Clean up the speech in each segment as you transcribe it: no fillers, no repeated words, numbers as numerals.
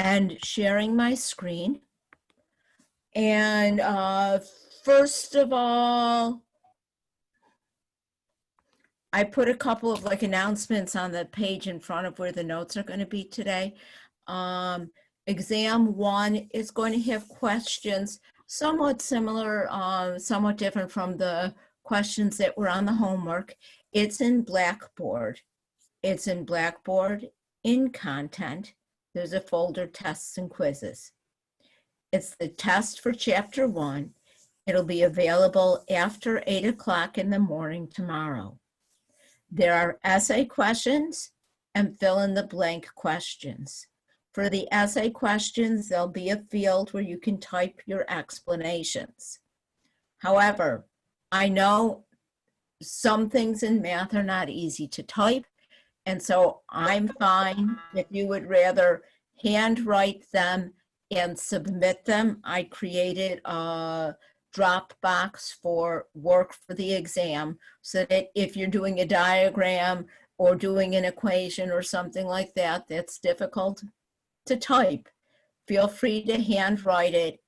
and sharing my screen. And first of all, I put a couple of announcements on the page in front of where the notes are going to be today. Exam 1 is going to have questions somewhat similar, somewhat different from the questions that were on the homework. It's in Blackboard. It's in Blackboard in content. There's a folder, tests and quizzes. It's the test for chapter 1. It'll be available after 8 o'clock in the morning tomorrow. There are essay questions and fill in the blank questions. For the essay questions, there'll be a field where you can type your explanations. However, I know some things in math are not easy to type, and so I'm fine if you would rather handwrite them and submit them. I created a Dropbox for work for the exam so that if you're doing a diagram or doing an equation or something like that that's difficult to type, feel free to handwrite it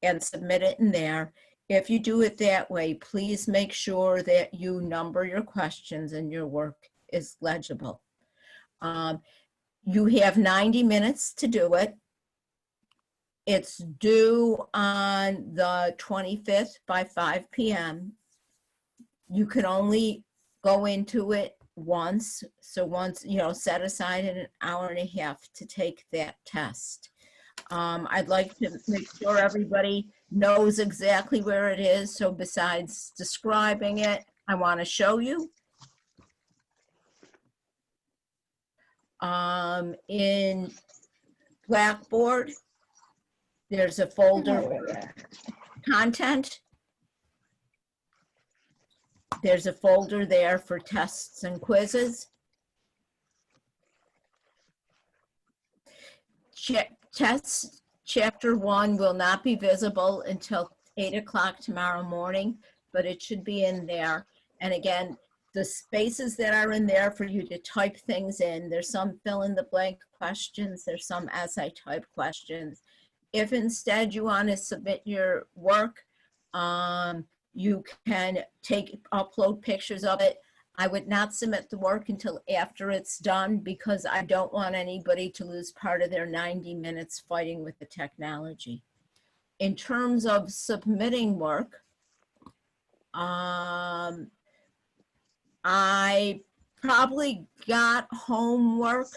and submit it in there. If you do it that way, please make sure that you number your questions and your work is legible. You have 90 minutes to do it. It's due on the 25th by 5 p.m. You can only go into it once. So once, set aside an hour and a half to take that test. I'd like to make sure everybody knows exactly where it is. So besides describing it, I want to show you. In Blackboard, there's a folder, content. There's a folder there for tests and quizzes. Tests chapter 1 will not be visible until 8 o'clock tomorrow morning, but it should be in there. And again, the spaces that are in there for you to type things in, there's some fill in the blank questions, there's some essay type questions. If instead you want to submit your work, you can upload pictures of it. I would not submit the work until after it's done because I don't want anybody to lose part of their 90 minutes fighting with the technology. In terms of submitting work, I probably got homework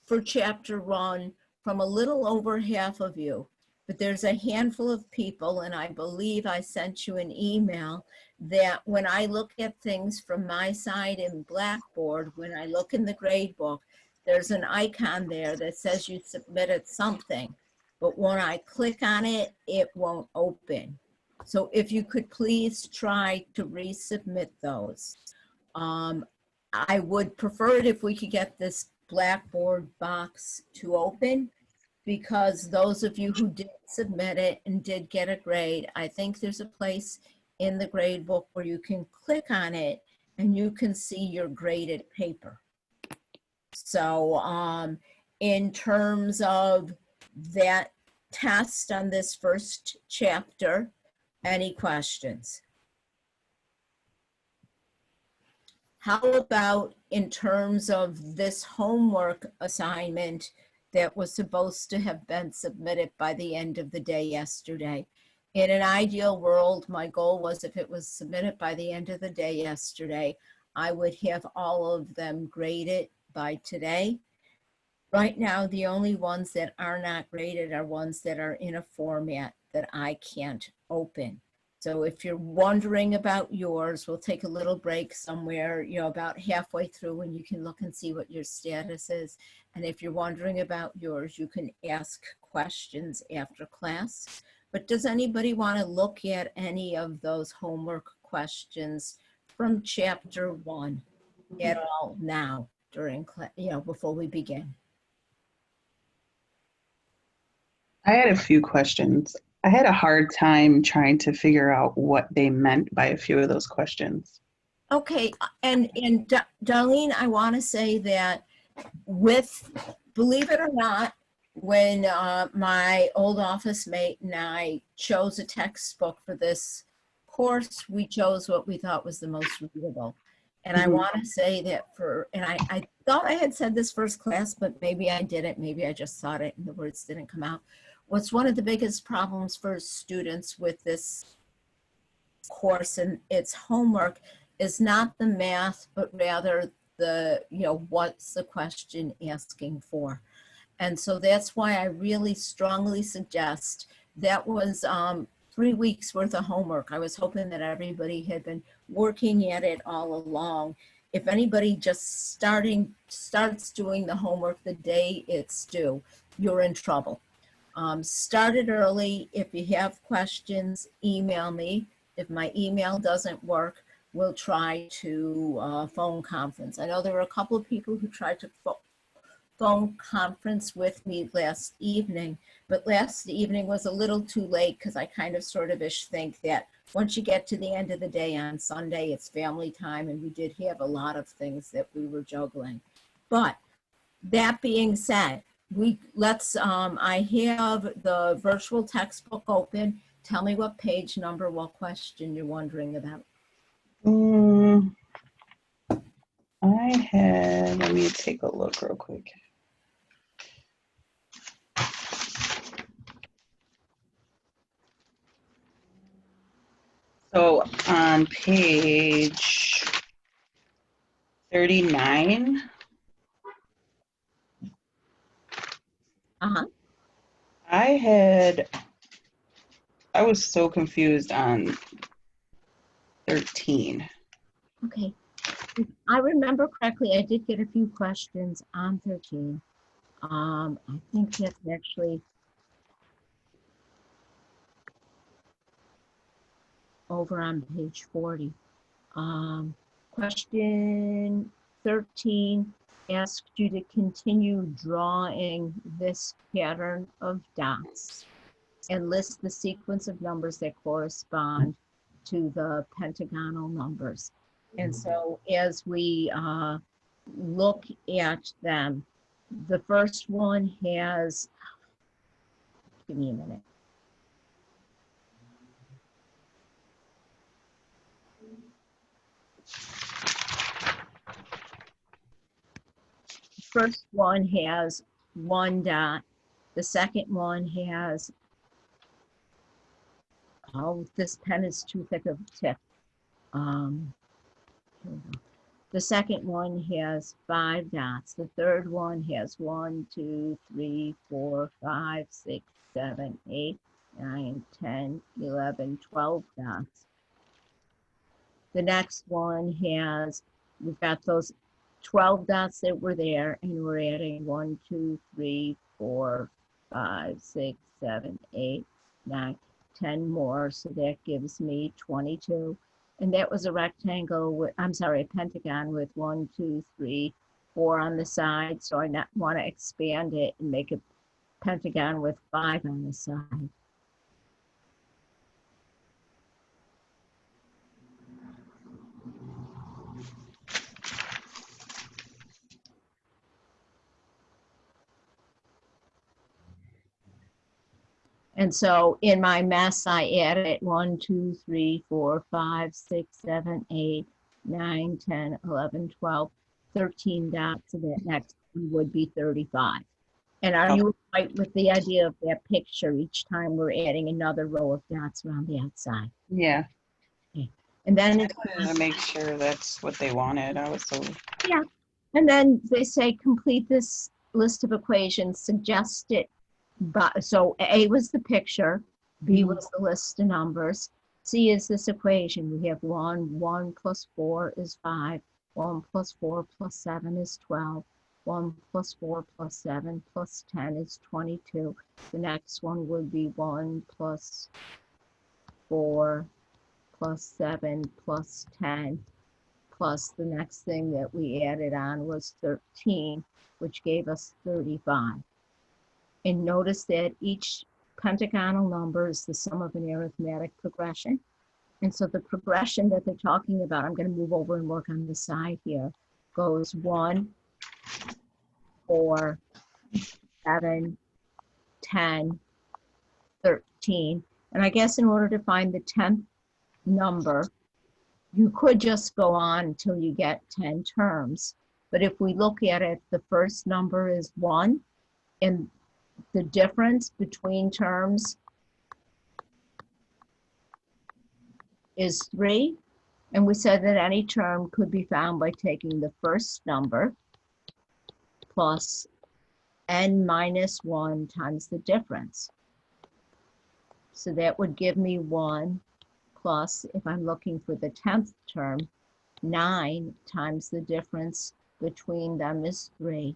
for chapter 1 from a little over half of you, but there's a handful of people, and I believe I sent you an email that when I look at things from my side in Blackboard, when I look in the grade book, there's an icon there that says you submitted something, but when I click on it, it won't open. So if you could please try to resubmit those. I would prefer it if we could get this Blackboard box to open, because those of you who did submit it and did get a grade, I think there's a place in the grade book where you can click on it and you can see your graded paper. So in terms of that test on this first chapter, any questions? How about in terms of this homework assignment that was supposed to have been submitted by the end of the day yesterday? In an ideal world, my goal was if it was submitted by the end of the day yesterday, I would have all of them graded by today. Right now, the only ones that are not graded are ones that are in a format that I can't open. So if you're wondering about yours, we'll take a little break somewhere, about halfway through when you can look and see what your status is. And if you're wondering about yours, you can ask questions after class. But does anybody want to look at any of those homework questions from chapter 1 at all now during class, before we begin? I had a few questions. I had a hard time trying to figure out what they meant by a few of those questions. Okay, and Darlene, I want to say that with believe it or not, when my old office mate and I chose a textbook for this course, we chose what we thought was the most readable. And I Mhm. want to say that I thought I had said this first class, but maybe I didn't. Maybe I just thought it and the words didn't come out. What's one of the biggest problems for students with this course and its homework is not the math, but rather what's the question asking for? And so that's why I really strongly suggest that was 3 weeks worth of homework. I was hoping that everybody had been working at it all along. If anybody just starts doing the homework the day it's due, you're in trouble. Start it early. If you have questions, email me. If my email doesn't work, we'll try to phone conference. I know there were a couple of people who tried to phone conference with me last evening, but last evening was a little too late because I kind of sort of ish think that once you get to the end of the day on Sunday, it's family time, and we did have a lot of things that we were juggling. But that being said, I have the virtual textbook open. Tell me what page number, what question you're wondering about. Mm, let me take a look real quick. So on page 39, Uh-huh. I was so confused on 13. Okay. If I remember correctly, I did get a few questions on 13. I think that's actually over on page 40. Question 13 asked you to continue drawing this pattern of dots and list the sequence of numbers that correspond to the pentagonal numbers. And so as we look at them, the first one has, give me a minute. First one has 1 dot. The second one has, oh, this pen is too thick of a tip. The second one has 5 dots. The third one has 1, 2, 3, 4, 5, 6, 7, 8, 9, 10, 11, 12 dots. The next one we've got those 12 dots that were there, and we're adding 1, 2, 3, 4, 5, 6, 7, 8, 9, 10 more. So that gives me 22. And that was a rectangle a pentagon with 1, 2, 3, 4 on the side. So I want to expand it and make a pentagon with 5 on the side. And so in my mess, I added 1, 2, 3, 4, 5, 6, 7, 8, 9, 10, 11, 12, 13 dots. So that next one would be 35. And are you right with the idea of that picture? Each time we're adding another row of dots around the outside. Yeah. Okay. And then I wanted to make sure that's what they wanted. yeah. And then they say complete this list of equations, suggest it. But so A was the picture, B was the list of numbers, C is this equation. We have 1 plus 4 is 5, 1 plus 4 plus 7 is 12, 1 plus 4 plus 7 plus 10 is 22. The next one would be 1 plus 4 plus 7 plus 10 plus the next thing that we added on was 13, which gave us 35. And notice that each pentagonal number is the sum of an arithmetic progression. And so the progression that they're talking about, I'm going to move over and work on the side here, goes 1, 4, 7, 10, 13. And I guess in order to find the 10th number, you could just go on until you get 10 terms. But if we look at it, the first number is 1, and the difference between terms is 3. And we said that any term could be found by taking the first number plus n minus 1 times the difference. So that would give me 1 plus, if I'm looking for the 10th term, 9 times the difference between them is 3.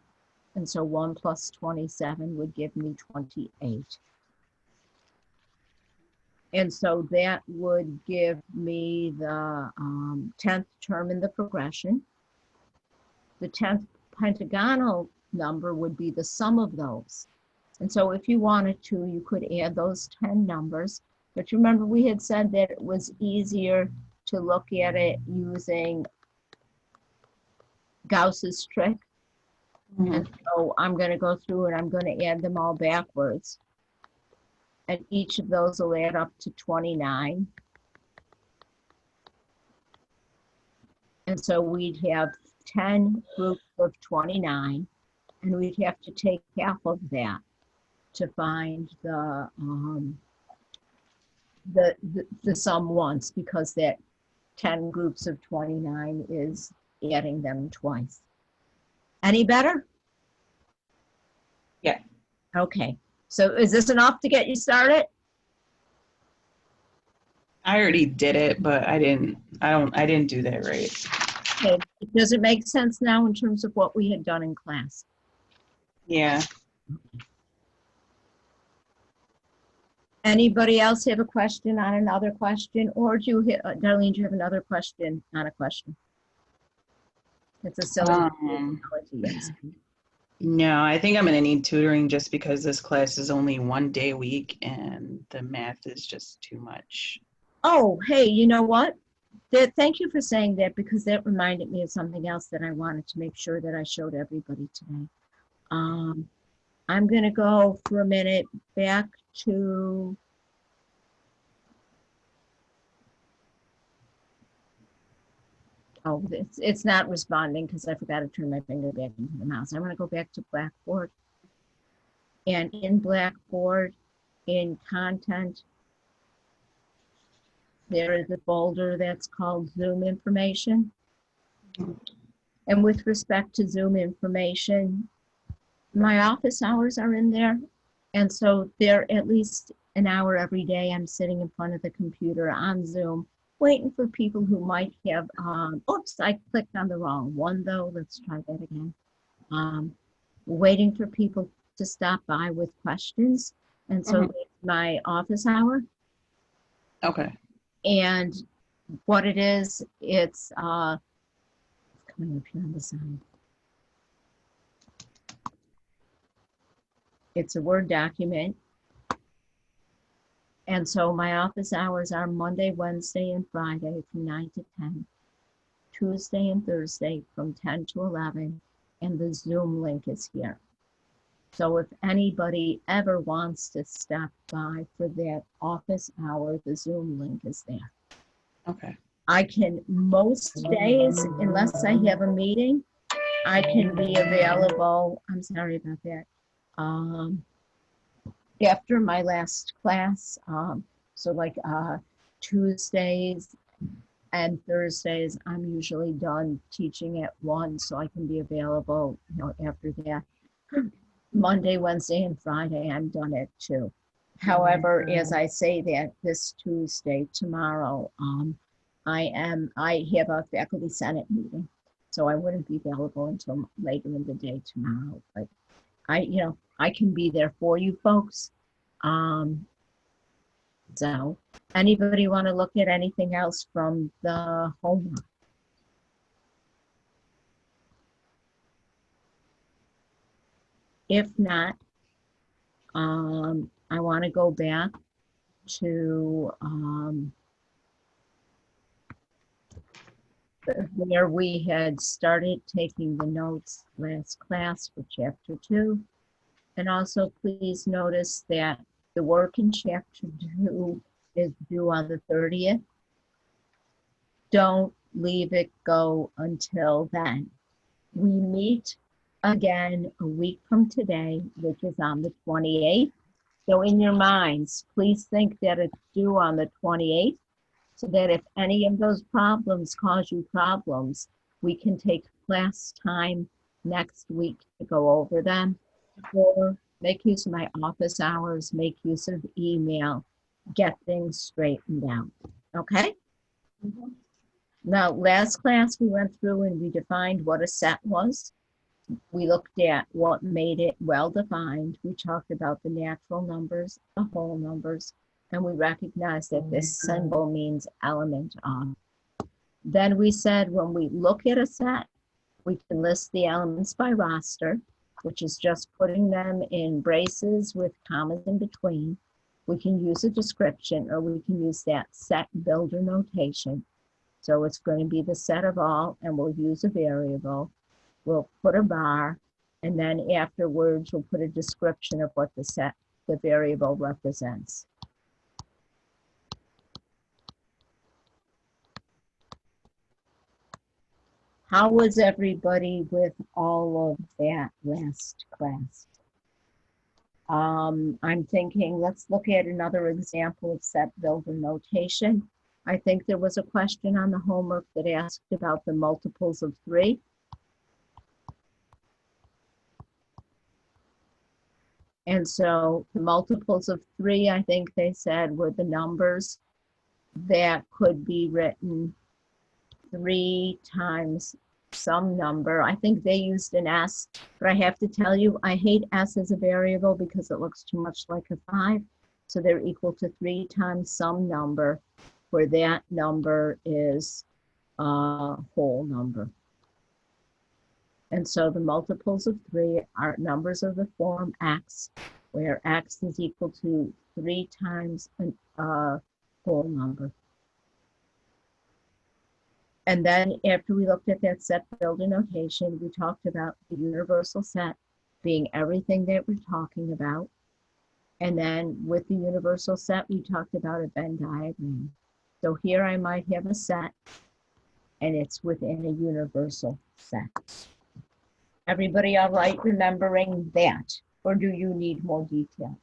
And so 1 plus 27 would give me 28. And so that would give me the 10th term in the progression. The 10th pentagonal number would be the sum of those. And so if you wanted to, you could add those 10 numbers. But remember, we had said that it was easier to look at it using Gauss's trick. And so I'm going to go through and I'm going to add them all backwards. And each of those will add up to 29. And so we'd have 10 groups of 29, and we'd have to take half of that to find the sum once, because that 10 groups of 29 is adding them twice. Any better? Yeah. Okay. So is this enough to get you started? I already did it, but I didn't do that right. Okay. Does it make sense now in terms of what we had done in class? Yeah. Anybody else have a question on another question? Or do you, Darlene, do you have another question on a question? It's a silly yes. No, I think I'm going to need tutoring just because this class is only 1 day a week and the math is just too much. Oh, hey, you know what? Thank you for saying that, because that reminded me of something else that I wanted to make sure that I showed everybody today. I'm going to go for a minute back to it's not responding because I forgot to turn my finger back into the mouse. I'm going to go back to Blackboard. And in Blackboard, in content, there is a folder that's called Zoom information. And with respect to Zoom information, my office hours are in there. And so they're at least an hour every day. I'm sitting in front of the computer on Zoom, waiting for people who might have, oops, I clicked on the wrong one though. Let's try that again. Waiting for people to stop by with questions. And so it's my office hour. Okay. And what it is, it's coming up here on the side. It's a Word document. And so my office hours are Monday, Wednesday, and Friday from 9 to 10, Tuesday and Thursday from 10 to 11, and the Zoom link is here. So if anybody ever wants to stop by for that office hour, the Zoom link is there. Okay. I can, most days, unless I have a meeting, I can be available, I'm sorry about that, after my last class. So like Tuesdays and Thursdays, I'm usually done teaching at 1, so I can be available, after that. Monday, Wednesday, and Friday, I'm done at 2. However, as I say that, this Tuesday, tomorrow, I have a faculty senate meeting, so I wouldn't be available until later in the day tomorrow. But I can be there for you folks. So anybody want to look at anything else from the homework? If not, I want to go back to where we had started taking the notes last class for chapter 2. And also please notice that the work in chapter 2 is due on the 30th. Don't leave it go until then. We meet again a week from today, which is on the 28th. So in your minds, please think that it's due on the 28th, so that if any of those problems cause you problems, we can take class time next week to go over them, or make use of my office hours, make use of email, get things straightened out. Okay? Now, last class we went through and we defined what a set was. We looked at what made it well defined. We talked about the natural numbers, the whole numbers, and we recognized that this symbol means element of. Then we said when we look at a set, we can list the elements by roster, which is just putting them in braces with commas in between. We can use a description, or we can use that set builder notation. So it's going to be the set of all, and we'll use a variable. We'll put a bar, and then afterwards we'll put a description of what the variable represents. How was everybody with all of that last class? I'm thinking, let's look at another example of set builder notation. I think there was a question on the homework that asked about the multiples of 3. And so the multiples of 3, I think they said, were the numbers that could be written 3 times some number. I think they used an S, but I have to tell you, I hate S as a variable because it looks too much like a 5. So they're equal to 3 times some number, where that number is a whole number. And so the multiples of 3 are numbers of the form x, where x is equal to 3 times a whole number. And then after we looked at that set builder notation, we talked about the universal set being everything that we're talking about. And then with the universal set, we talked about a Venn diagram. So here I might have a set, and it's within a universal set. Everybody all right remembering that? Or do you need more details?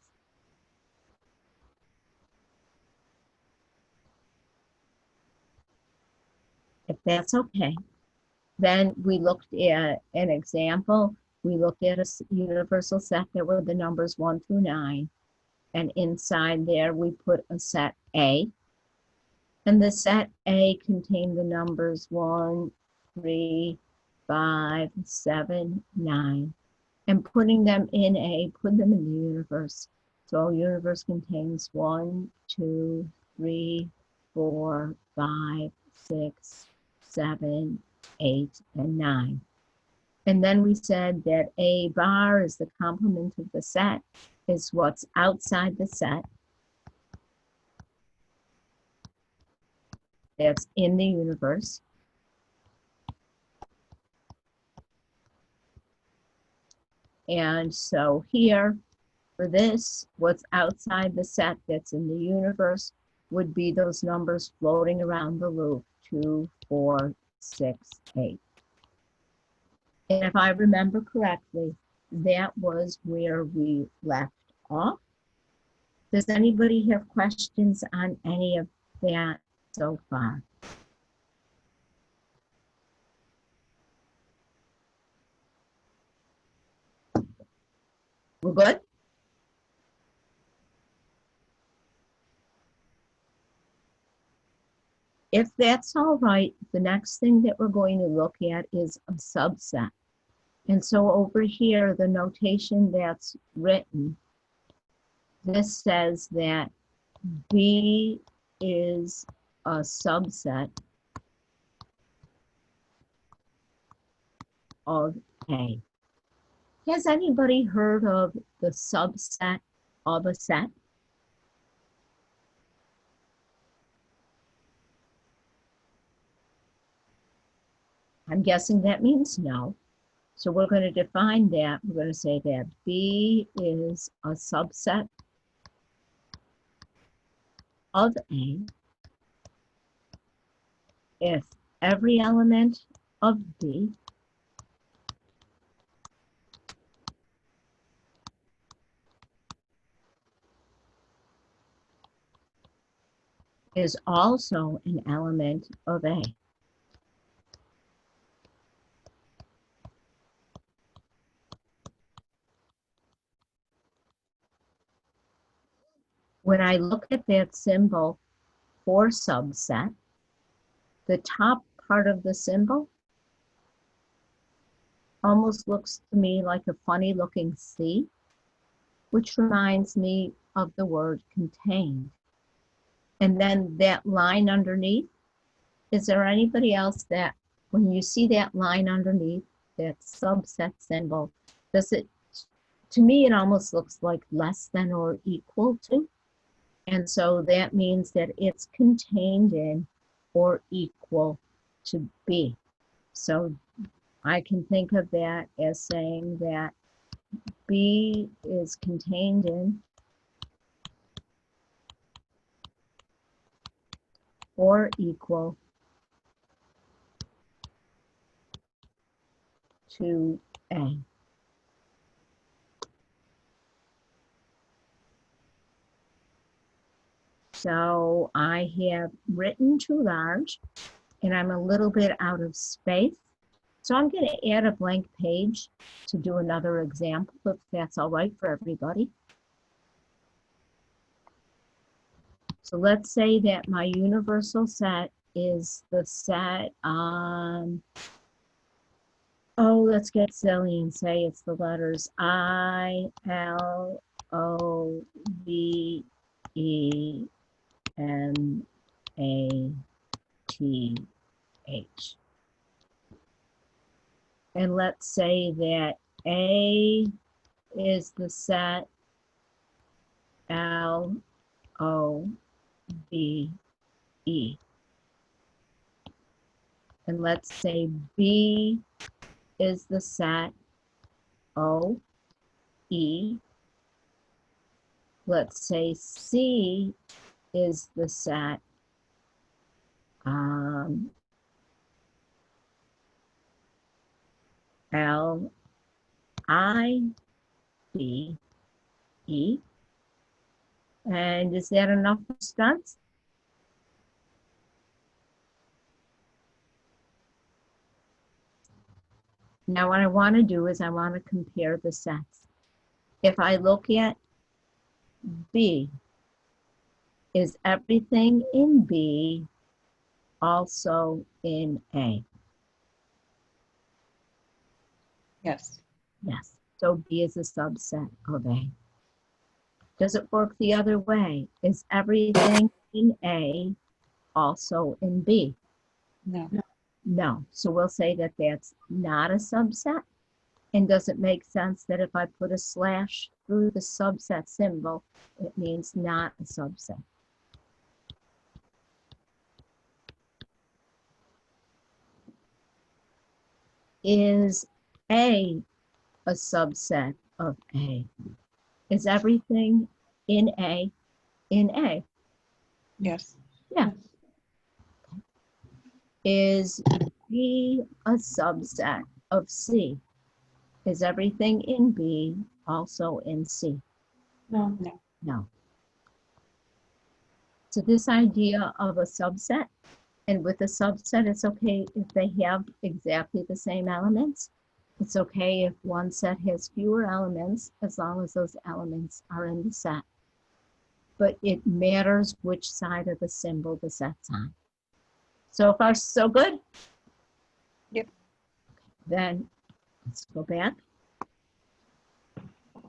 If that's okay, then we looked at an example. We looked at a universal set that were the numbers 1 through 9. And inside there, we put a set A. And the set A contained the numbers 1, 3, 5, 7, 9. And putting them in A, put them in the universe. So universe contains 1, 2, 3, 4, 5, 6, 7, 8, and 9. And then we said that A bar is the complement of the set, is what's outside the set. That's in the universe. And so here, for this, what's outside the set that's in the universe would be those numbers floating around the loop, 2, 4, 6, 8. And if I remember correctly, that was where we left off. Does anybody have questions on any of that so far? We're good? If that's all right, the next thing that we're going to look at is a subset. And so over here, the notation that's written, this says that B is a subset of A. Has anybody heard of the subset of a set? I'm guessing that means no. So we're going to define that. We're going to say that B is a subset of A if every element of B is also an element of A. When I look at that symbol for subset, the top part of the symbol almost looks to me like a funny looking C, which reminds me of the word contained. And then that line underneath, is there anybody else that when you see that line underneath, that subset symbol, does it, to me, it almost looks like less than or equal to. And so that means that it's contained in or equal to B. So I can think of that as saying that B is contained in or equal to A. So I have written too large and I'm a little bit out of space. So I'm going to add a blank page to do another example, if that's all right for everybody. So let's say that my universal set is the set on, oh, let's get silly and say it's the letters I, L, O, V, E, M, A, T, H. And let's say that A is the set L, O, V, E. And let's say B is the set O, E. Let's say C is the set L, I, B, E. And is that enough for stunts? Now what I want to do is I want to compare the sets. If I look at B, is everything in B also in A? Yes. Yes. So B is a subset of A. Does it work the other way? Is everything in A also in B? No. No. So we'll say that that's not a subset. And does it make sense that if I put a slash through the subset symbol, it means not a subset? Is A a subset of A? Is everything in A in A? Yes. Yeah. Is B a subset of C? Is everything in B also in C? No. No. No. So this idea of a subset, and with a subset, it's okay if they have exactly the same elements. It's okay if one set has fewer elements as long as those elements are in the set. But it matters which side of the symbol the set's on. So far, so good? Yep. Then let's go back.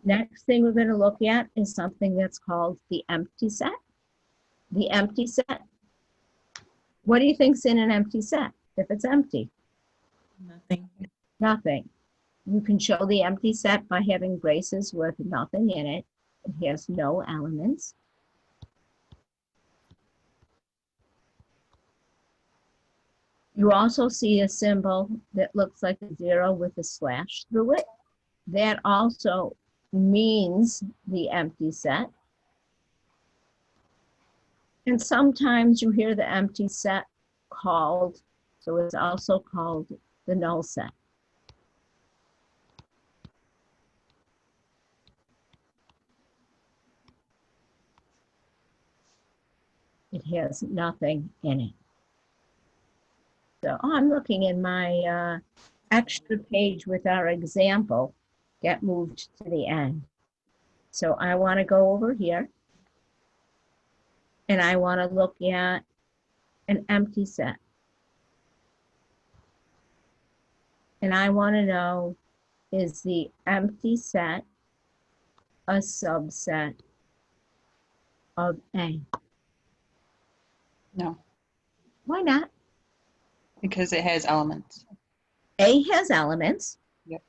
Next thing we're going to look at is something that's called the empty set. The empty set. What do you think's in an empty set if it's empty? Nothing. Nothing. You can show the empty set by having braces with nothing in it. It has no elements. You also see a symbol that looks like a zero with a slash through it. That also means the empty set. And sometimes you hear the empty set called, so it's also called the null set. It has nothing in it. So I'm looking in my extra page with our example get moved to the end. So I want to go over here and I want to look at an empty set. And I want to know, is the empty set a subset of A? No, Why not? because it has elements. A has elements, Yep.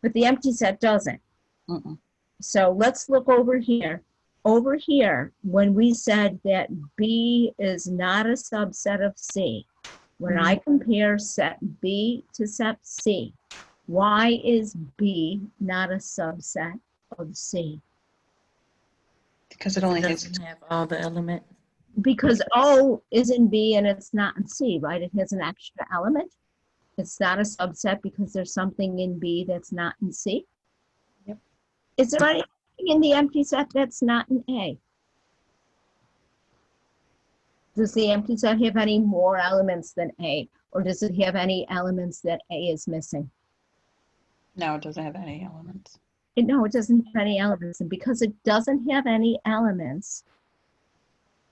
but the empty set doesn't. Mm-mm. So let's look over here. Over here, when we said that B is not a subset of C, when I compare set B to set C, why is B not a subset of C? Because it only has, Doesn't have all the element. Because O is in B and it's not in C, right? It has an extra element. It's not a subset because there's something in B that's not in C. Yep. Is there anything in the empty set that's not in A? Does the empty set have any more elements than A? Or does it have any elements that A is missing? no, it doesn't have any elements. No, it doesn't have any elements. And because it doesn't have any elements,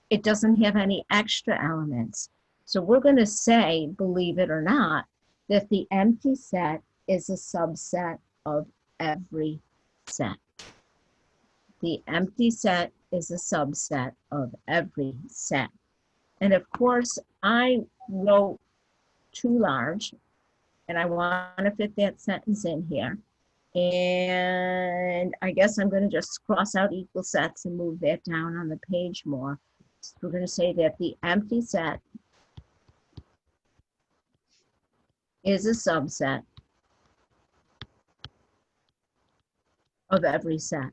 it doesn't have any extra elements. So we're going to say, believe it or not, that the empty set is a subset of every set. The empty set is a subset of every set. And of course, I wrote too large, and I want to fit that sentence in here. And I guess I'm going to just cross out equal sets and move that down on the page more. So we're going to say that the empty set is a subset of every set.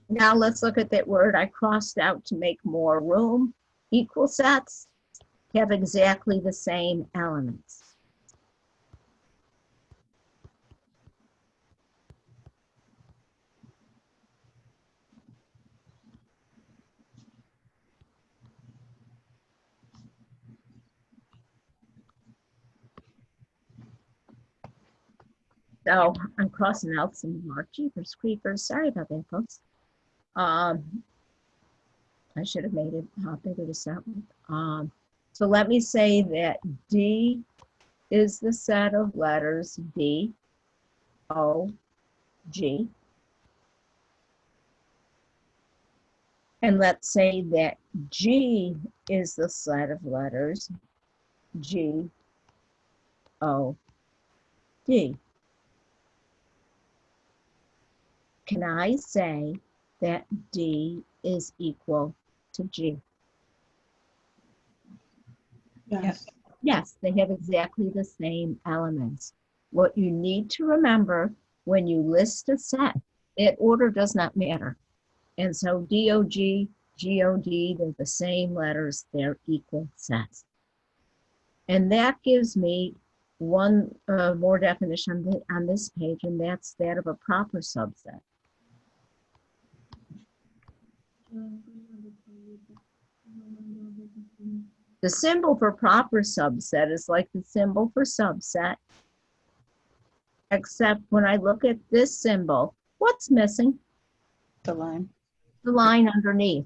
Now let's look at that word I crossed out to make more room. Equal sets have exactly the same elements. So I'm crossing out some more jeepers creepers. Sorry about that, folks. I should have made it bigger to start with. So let me say that D is the set of letters D, O, G. And let's say that G is the set of letters G, O, D. Can I say that D is equal to G? Yes. Yes, they have exactly the same elements. What you need to remember when you list a set, that order does not matter. And so DOG, GOD, they're the same letters, they're equal sets. And that gives me one more definition on this page, and that's that of a proper subset. The symbol for proper subset is like the symbol for subset, except when I look at this symbol, what's missing? The line. The line underneath.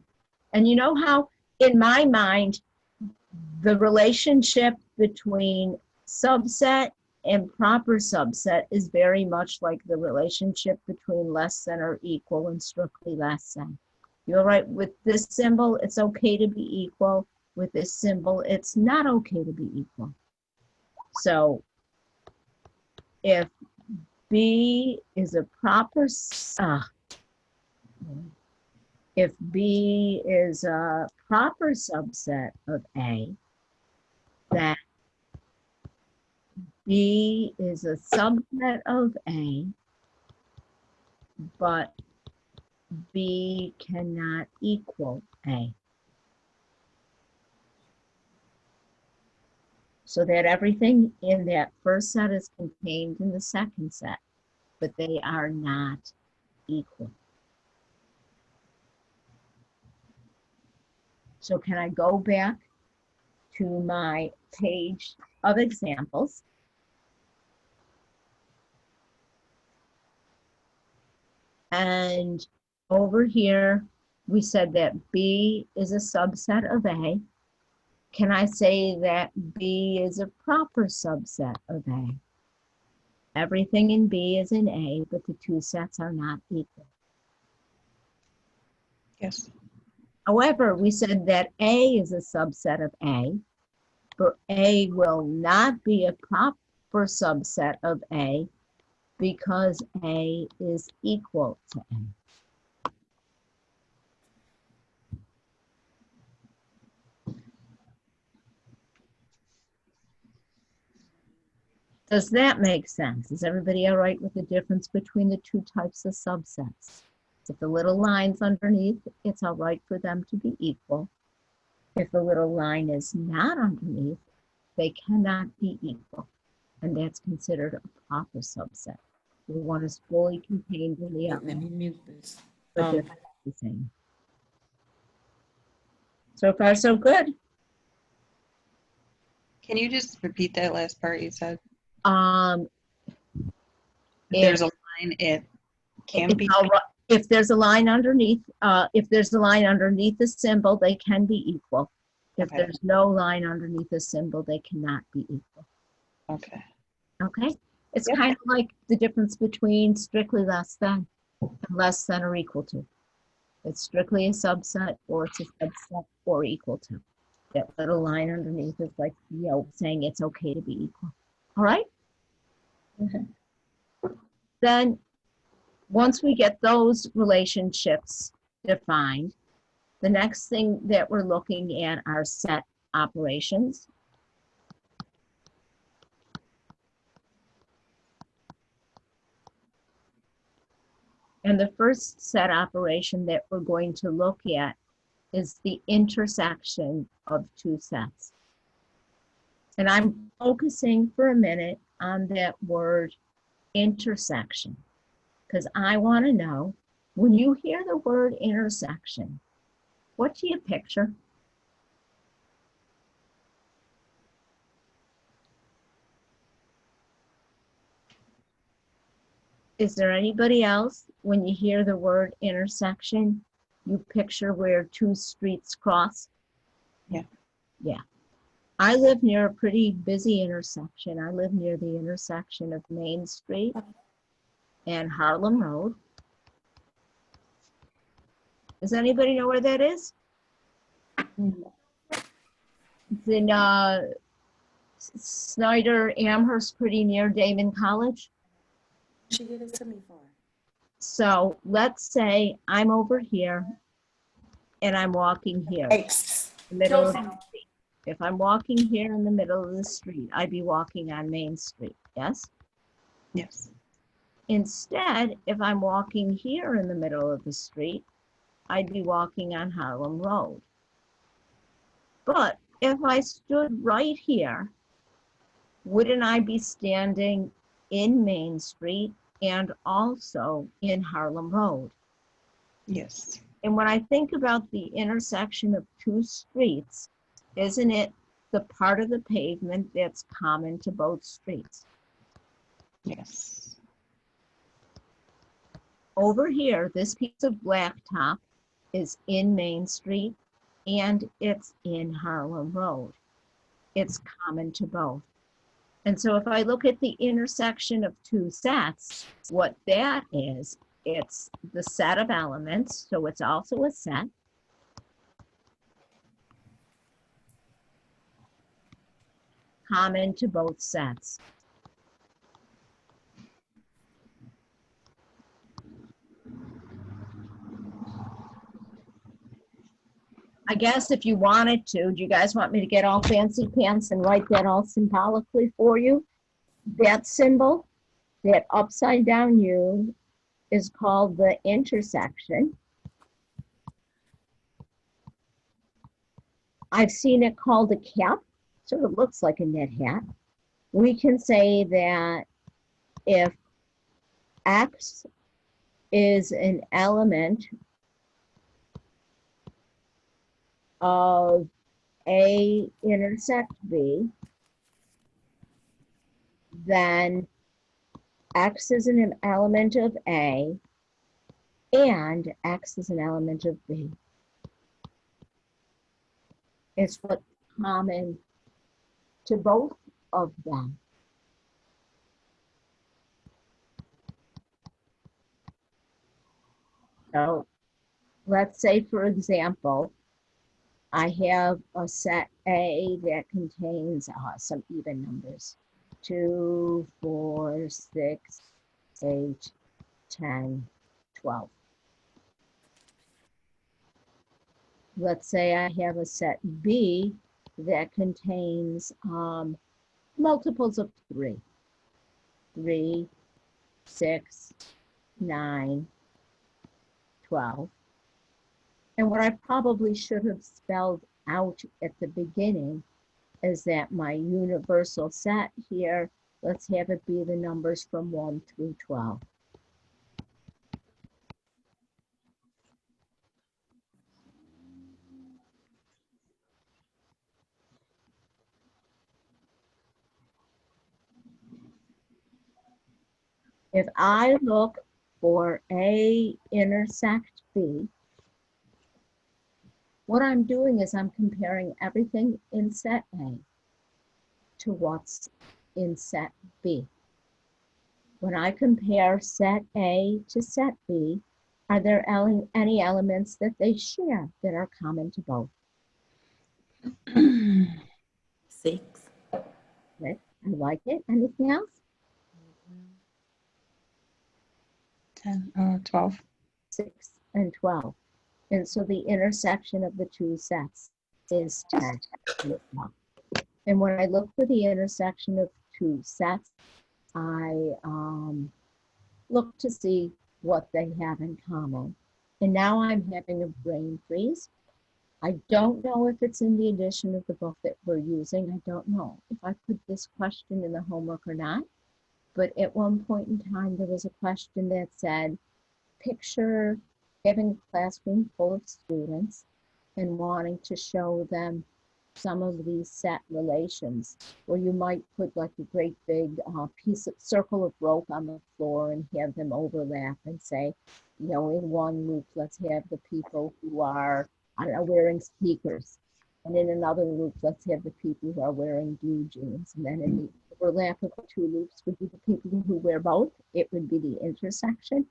And you know how, in my mind, the relationship between subset and proper subset is very much like the relationship between less than or equal and strictly less than. You're right, with this symbol, it's okay to be equal. With this symbol, it's not okay to be equal. So if B is a proper, if B is a proper subset of A, then B is a subset of A, but B cannot equal A. So that everything in that first set is contained in the second set, but they are not equal. So can I go back to my page of examples? And over here, we said that B is a subset of A. Can I say that B is a proper subset of A? Everything in B is in A, but the two sets are not equal. Yes. However, we said that A is a subset of A, but A will not be a proper subset of A because A is equal to A. Does that make sense? Is everybody all right with the difference between the two types of subsets? If the little line's underneath, it's all right for them to be equal. If the little line is not underneath, they cannot be equal. And that's considered a proper subset. The one is fully contained in the other. Let me mute this. But they're the same. So far, so good. Can you just repeat that last part you said? If If there's a line, it can be. If there's a line underneath, the symbol, they can be equal. If Okay. there's no line underneath the symbol, they cannot be equal. Okay. Okay? It's Yep. kind of like the difference between strictly less than and less than or equal to. It's strictly a subset, or it's a subset or equal to. That little line underneath is like, saying it's okay to be equal. All right? Then once we get those relationships defined, the next thing that we're looking at are set operations. And the first set operation that we're going to look at is the intersection of two sets. And I'm focusing for a minute on that word intersection, because I want to know, when you hear the word intersection, what do you picture? Is there anybody else, when you hear the word intersection, you picture where two streets cross? Yeah. Yeah. I live near a pretty busy intersection. I live near the intersection of Main Street and Harlem Road. Does anybody know where that is? It's in Snyder, Amherst, pretty near Damon College. She gave it to me for. So let's say I'm over here and I'm walking here, the middle of the street. If I'm walking here in the middle of the street, I'd be walking on Main Street, yes? Yes. Instead, if I'm walking here in the middle of the street, I'd be walking on Harlem Road. But if I stood right here, wouldn't I be standing in Main Street and also in Harlem Road? Yes. And when I think about the intersection of two streets, isn't it the part of the pavement that's common to both streets? Yes. Over here, this piece of blacktop is in Main Street and it's in Harlem Road. It's common to both. And so if I look at the intersection of two sets, what that is, it's the set of elements, so it's also a set. Common to both sets. I guess if you wanted to, do you guys want me to get all fancy pants and write that all symbolically for you? That symbol, that upside down U, is called the intersection. I've seen it called a cap, sort of looks like a knit hat. We can say that if X is an element of A intersect B, then X is an element of A and X is an element of B. It's what's common to both of them. So let's say, for example, I have a set A that contains some even numbers. 2, 4, 6, 8, 10, 12. Let's say I have a set B that contains multiples of 3. 3, 6, 9, 12. And what I probably should have spelled out at the beginning is that my universal set here, let's have it be the numbers from 1 through 12. If I look for A intersect B, what I'm doing is I'm comparing everything in set A to what's in set B. When I compare set A to set B, are there any elements that they share that are common to both? 6. Okay, I like it. Anything else? 12. 6 and 12. And so the intersection of the two sets is 10 and 12. And when I look for the intersection of two sets, I look to see what they have in common. And now I'm having a brain freeze. I don't know if it's in the edition of the book that we're using. I don't know if I put this question in the homework or not. But at one point in time, there was a question that said, picture having a classroom full of students and wanting to show them some of these set relations, where you might put like a great big piece of circle of rope on the floor and have them overlap and say, you know, in one loop, let's have the people who are, I don't know, wearing sneakers. And in another loop, let's have the people who are wearing blue jeans. And then in the overlap of the two loops would be the people who wear both. It would be the intersection.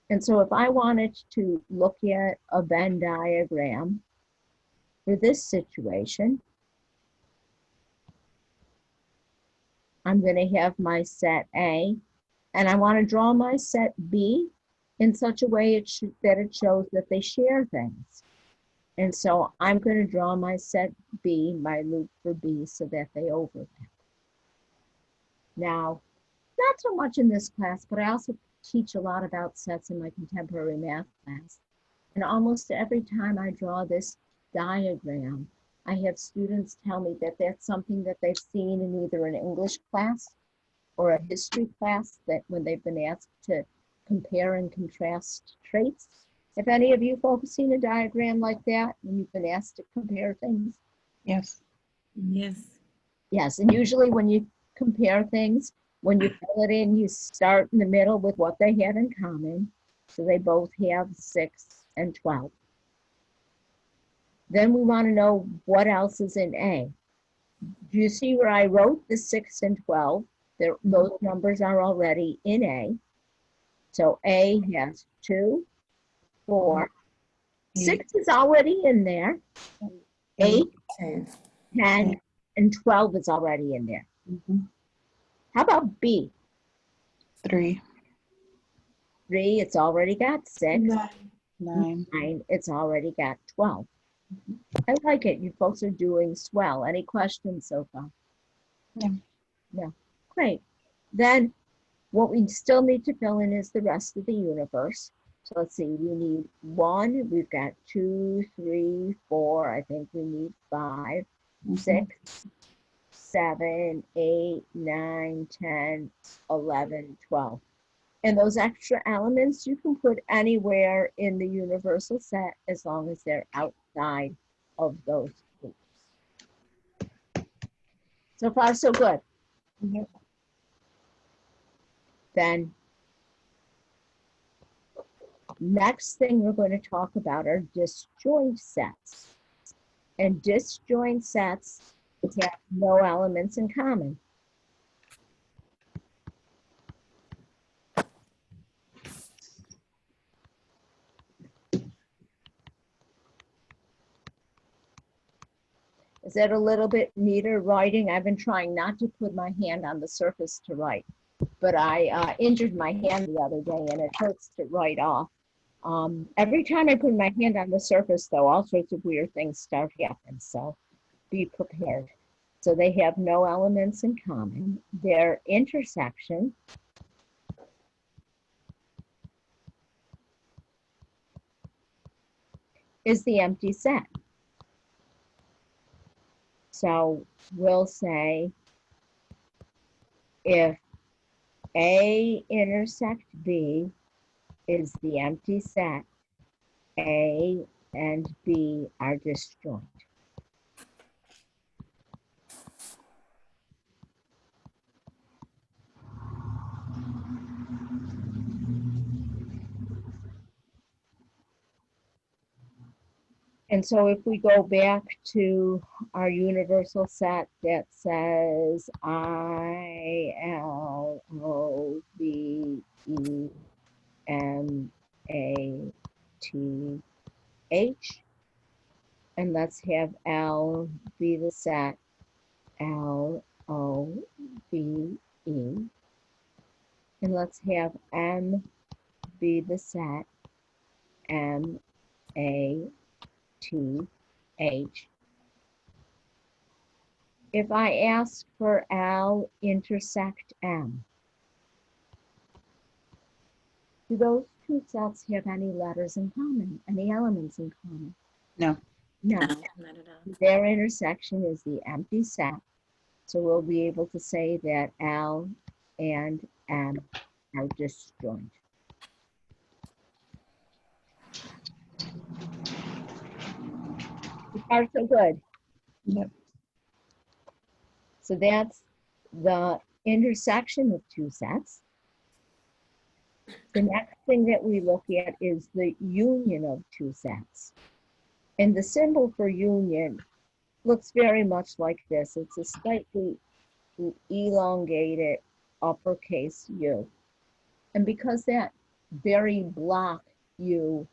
And so if I wanted to look at a Venn diagram for this situation, I'm going to have my set A, and I want to draw my set B in such a way that it shows that they share things. And so I'm going to draw my set B, my loop for B, so that they overlap. Now, not so much in this class, but I also teach a lot about sets in my contemporary math class. And almost every time I draw this diagram, I have students tell me that that's something that they've seen in either an English class or a history class, that when they've been asked to compare and contrast traits. Have any of you folks seen a diagram like that when you've been asked to compare things? Yes. Yes. Yes, and usually when you compare things, when you fill it in, you start in the middle with what they have in common. So they both have 6 and 12. Then we want to know what else is in A. Do you see where I wrote the 6 and 12? Those numbers are already in A. So A has 2, 4, 6 is already in there. 8, 10. 10, and 12 is already in there. How about B? 3. 3, it's already got 6. 9. 9, it's already got 12. I like it. You folks are doing swell. Any questions so far? No. No. Great. Then what we still need to fill in is the rest of the universe. So let's see, we need 1, we've got 2, 3, 4, I think we need 5, 6, 7, 8, 9, 10, 11, 12. And those extra elements you can put anywhere in the universal set as long as they're outside of those groups. So far, so good. Yep. Then next thing we're going to talk about are disjoint sets. And disjoint sets have no elements in common. Is that a little bit neater writing? I've been trying not to put my hand on the surface to write, but I injured my hand the other day and it hurts to write off. Every time I put my hand on the surface, though, all sorts of weird things start happening, so be prepared. So they have no elements in common. Their intersection is the empty set. So we'll say if A intersect B is the empty set, A and B are disjoint. And so if we go back to our universal set that says I, L, O, B, E, M, A, T, H, and let's have L be the set, L, O, B, E, and let's have M be the set, M, A, T, H. If I ask for L intersect M, do those two sets have any letters in common, any elements in common? No. No. No, not at all. Their intersection is the empty set. So we'll be able to say that L and M are disjoint. So far, so good. Yep. So that's the intersection of two sets. The next thing that we look at is the union of two sets. And the symbol for union looks very much like this. It's a slightly elongated uppercase U. And because that very block U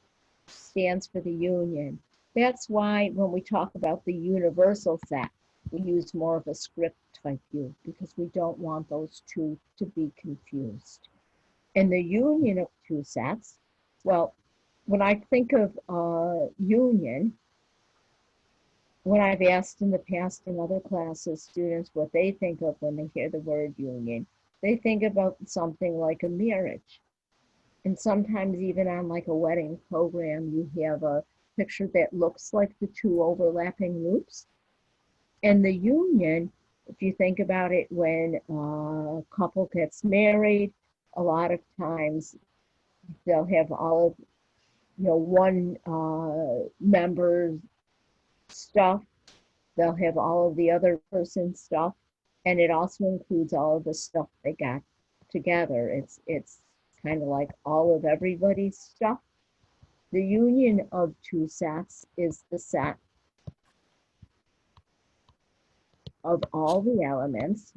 stands for the union, that's why when we talk about the universal set, we use more of a script type U because we don't want those two to be confused. And the union of two sets, well, when I think of union, when I've asked in the past in other classes, students what they think of when they hear the word union, they think about something like a marriage. And sometimes even on like a wedding program, you have a picture that looks like the two overlapping loops. And the union, if you think about it, when a couple gets married, a lot of times they'll have all of, one member's stuff. They'll have all of the other person's stuff. And it also includes all of the stuff they got together. It's kind of like all of everybody's stuff. The union of two sets is the set of all the elements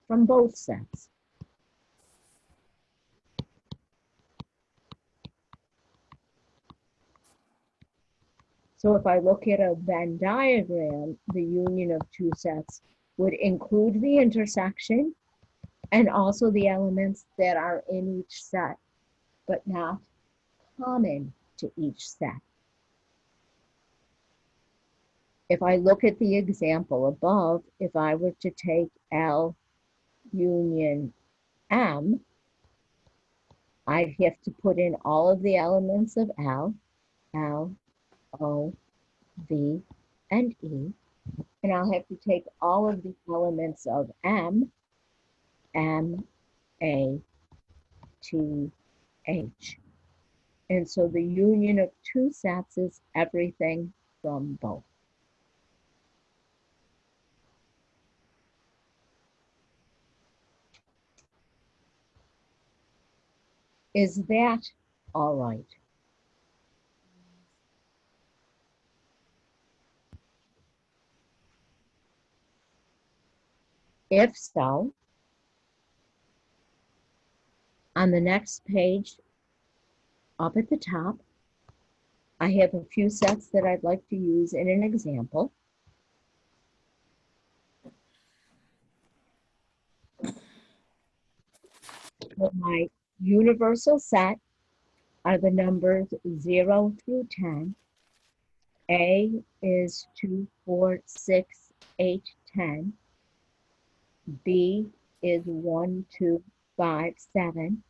from both sets. So if I look at a Venn diagram, the union of two sets would include the intersection and also the elements that are in each set. but not common to each set. If I look at the example above, if I were to take L union M, I'd have to put in all of the elements of L, O, V, and E, and I'll have to take all of the elements of M, A, T, H. And so the union of two sets is everything from both. Is that all right? If so, on the next page, up at the top, I have a few sets that I'd like to use in an example. So my universal set are the numbers 0 through 10. A is 2, 4, 6, 8, 10. B is 1, 2, 5, 7.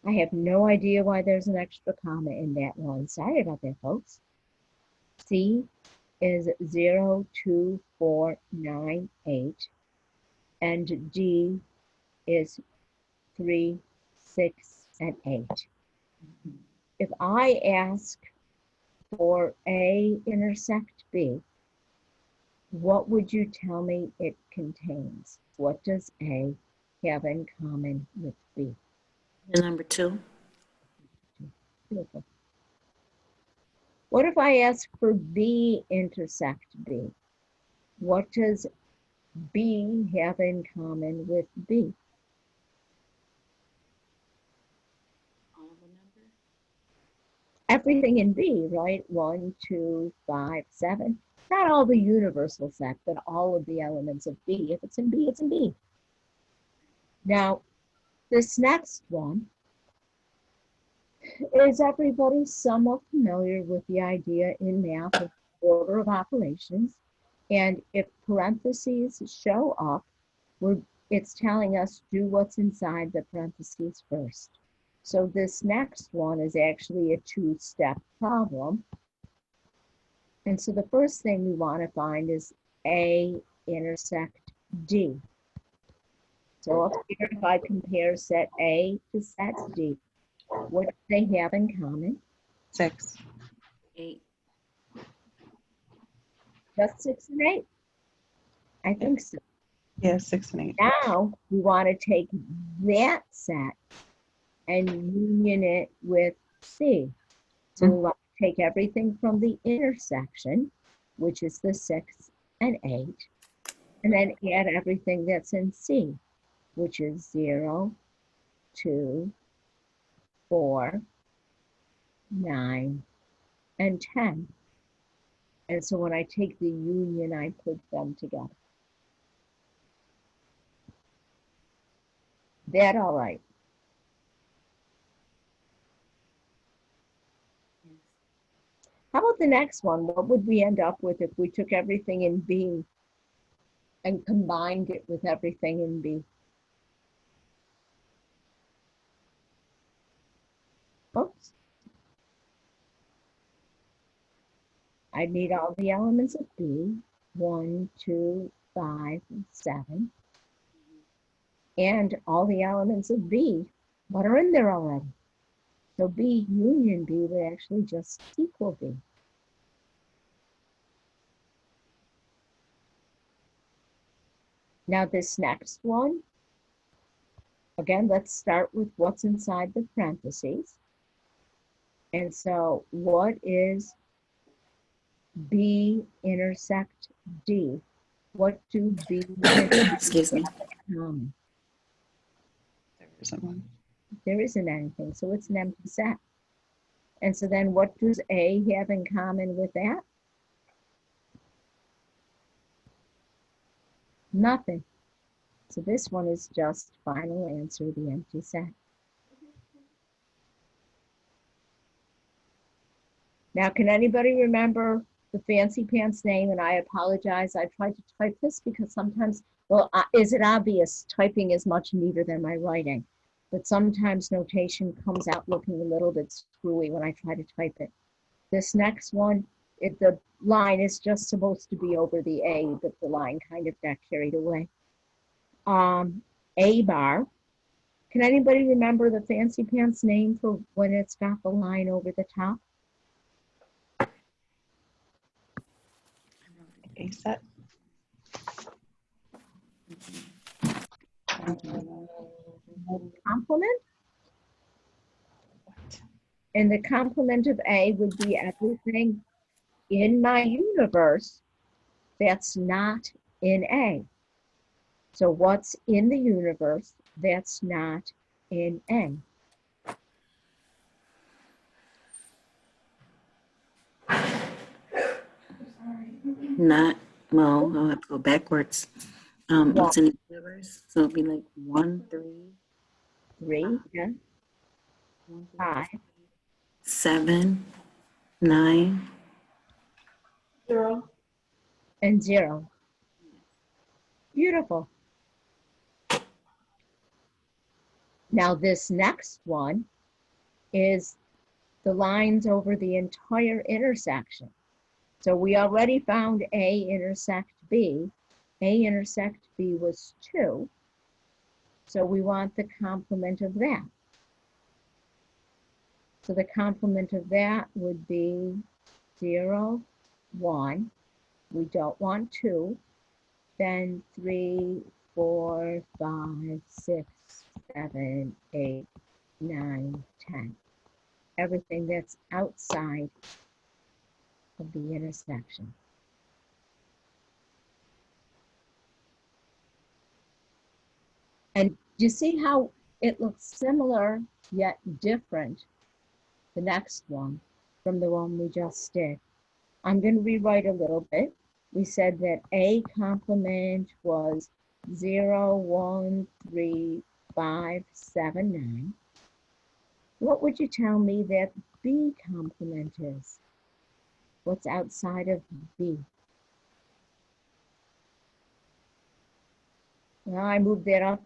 I have no idea why there's an extra comma in that one. Sorry about that, folks. C is 0, 2, 4, 9, 8. And D is 3, 6, and 8. If I ask for A intersect B, what would you tell me it contains? What does A have in common with B? The number 2. Beautiful. What if I ask for B intersect B? What does B have in common with B? All the number. Everything in B, right? 1, 2, 5, 7. Not all the universal set, but all of the elements of B. If it's in B, it's in B. Now, this next one, is everybody somewhat familiar with the idea in math of order of operations? And if parentheses show up, it's telling us do what's inside the parentheses first. So this next one is actually a two-step problem. And so the first thing we want to find is A intersect D. So up here, if I compare set A to set D, what do they have in common? 6. 8. Just 6 and 8? I think so. Yeah, 6 and 8. Now we want to take that set and union it with C. So we want to take everything from the intersection, which is the 6 and 8, and then add everything that's in C, which is 0, 2, 4, 9, and 10. And so when I take the union, I put them together. That all right? Yes. How about the next one? What would we end up with if we took everything in B and combined it with everything in B? Oops. I need all the elements of B, 1, 2, 5, and 7, and all the elements of B, what are in there already? So B union B would actually just equal B. Now this next one, again, let's start with what's inside the parentheses. And so what is B intersect D? What do B Excuse me. common? There isn't one. There isn't anything, so it's an empty set. And so then what does A have in common with that? Nothing. So this one is just final answer, the empty set. Now, can anybody remember the fancy pants name? And I apologize. I tried to type this because sometimes, well, is it obvious? Typing is much neater than my writing. But sometimes notation comes out looking a little bit screwy when I try to type it. This next one, the line is just supposed to be over the A, but the line kind of got carried away. A bar. Can anybody remember the fancy pants name for when it's got the line over the top? A set. Complement? And the complement of A would be everything in my universe that's not in A. So what's in the universe that's not in A? Not, well, I'll have to go backwards. Yeah. It's in the universe, so it'll be like 1, 3, 3, yeah, 1, 3, 5, 7, 9. 0. and 0. Beautiful. Now this next one is the lines over the entire intersection. So we already found A intersect B. A intersect B was 2. So we want the complement of that. So the complement of that would be 0, 1. We don't want 2. Then 3, 4, 5, 6, 7, 8, 9, 10. Everything that's outside of the intersection. And you see how it looks similar yet different, the next one, from the one we just did. I'm going to rewrite a little bit. We said that A complement was 0, 1, 3, 5, 7, 9. What would you tell me that B complement is? What's outside of B? Well, I moved that up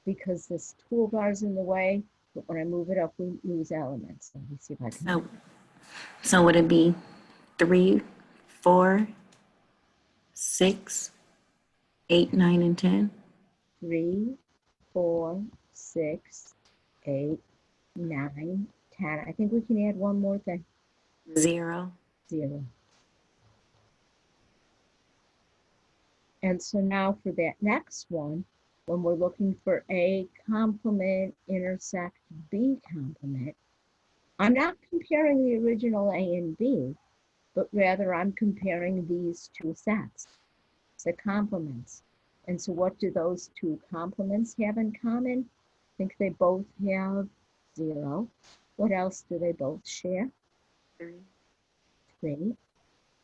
because this toolbar's in the way, but when I move it up, we lose elements. Let me see if I can. So would it be 3, 4, 6, 8, 9, and 10? 3, 4, 6, 8, 9, 10. I think we can add one more thing. 0. 0. And so now for that next one, when we're looking for A complement intersect B complement, I'm not comparing the original A and B, but rather I'm comparing these two sets, the complements. And so what do those two complements have in common? I think they both have 0. What else do they both share? 3. 3.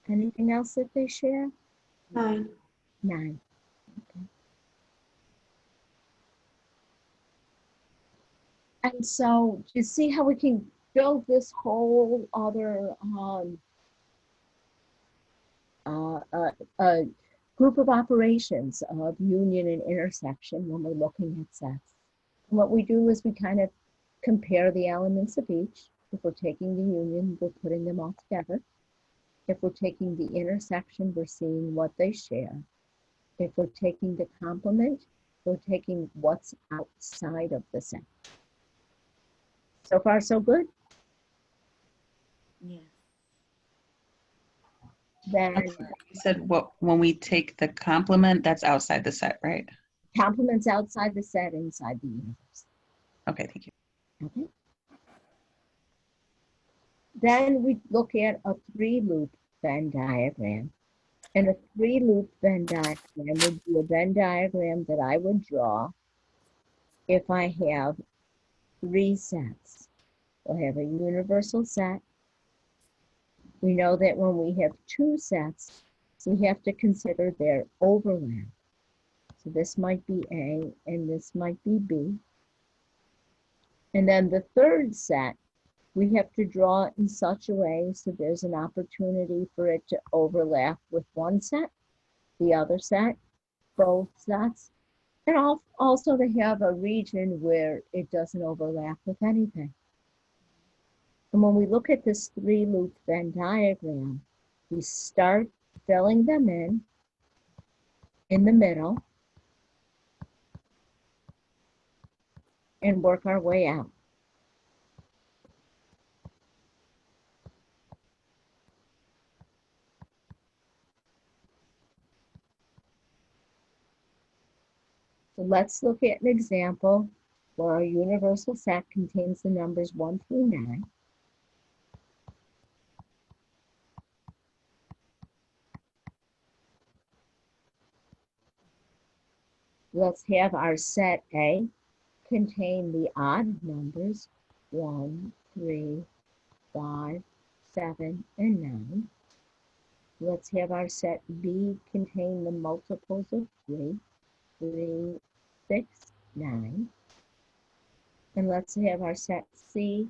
Anything else that they share? 9. 9. Okay. And so you see how we can build this whole other group of operations of union and intersection when we're looking at sets. And what we do is we kind of compare the elements of each. If we're taking the union, we're putting them all together. If we're taking the intersection, we're seeing what they share. If we're taking the complement, we're taking what's outside of the set. So far, so good? Yeah. Then You said what when we take the complement, that's outside the set, right? complements outside the set, inside the universe. Okay, thank you. Okay. Then we look at a 3-loop Venn diagram. And a 3-loop Venn diagram would be a Venn diagram that I would draw if I have 3 sets. We'll have a universal set. We know that when we have 2 sets, we have to consider their overlap. So this might be A and this might be B. And then the third set we have to draw it in such a way so there's an opportunity for it to overlap with one set, the other set, both sets, and also to have a region where it doesn't overlap with anything. And when we look at this 3-loop Venn diagram, we start filling them in the middle, and work our way out. So let's look at an example where our universal set contains the numbers 1 through 9. Let's have our set A contain the odd numbers 1, 3, 5, 7, and 9. Let's have our set B contain the multiples of 3, 3, 6, 9. And let's have our set C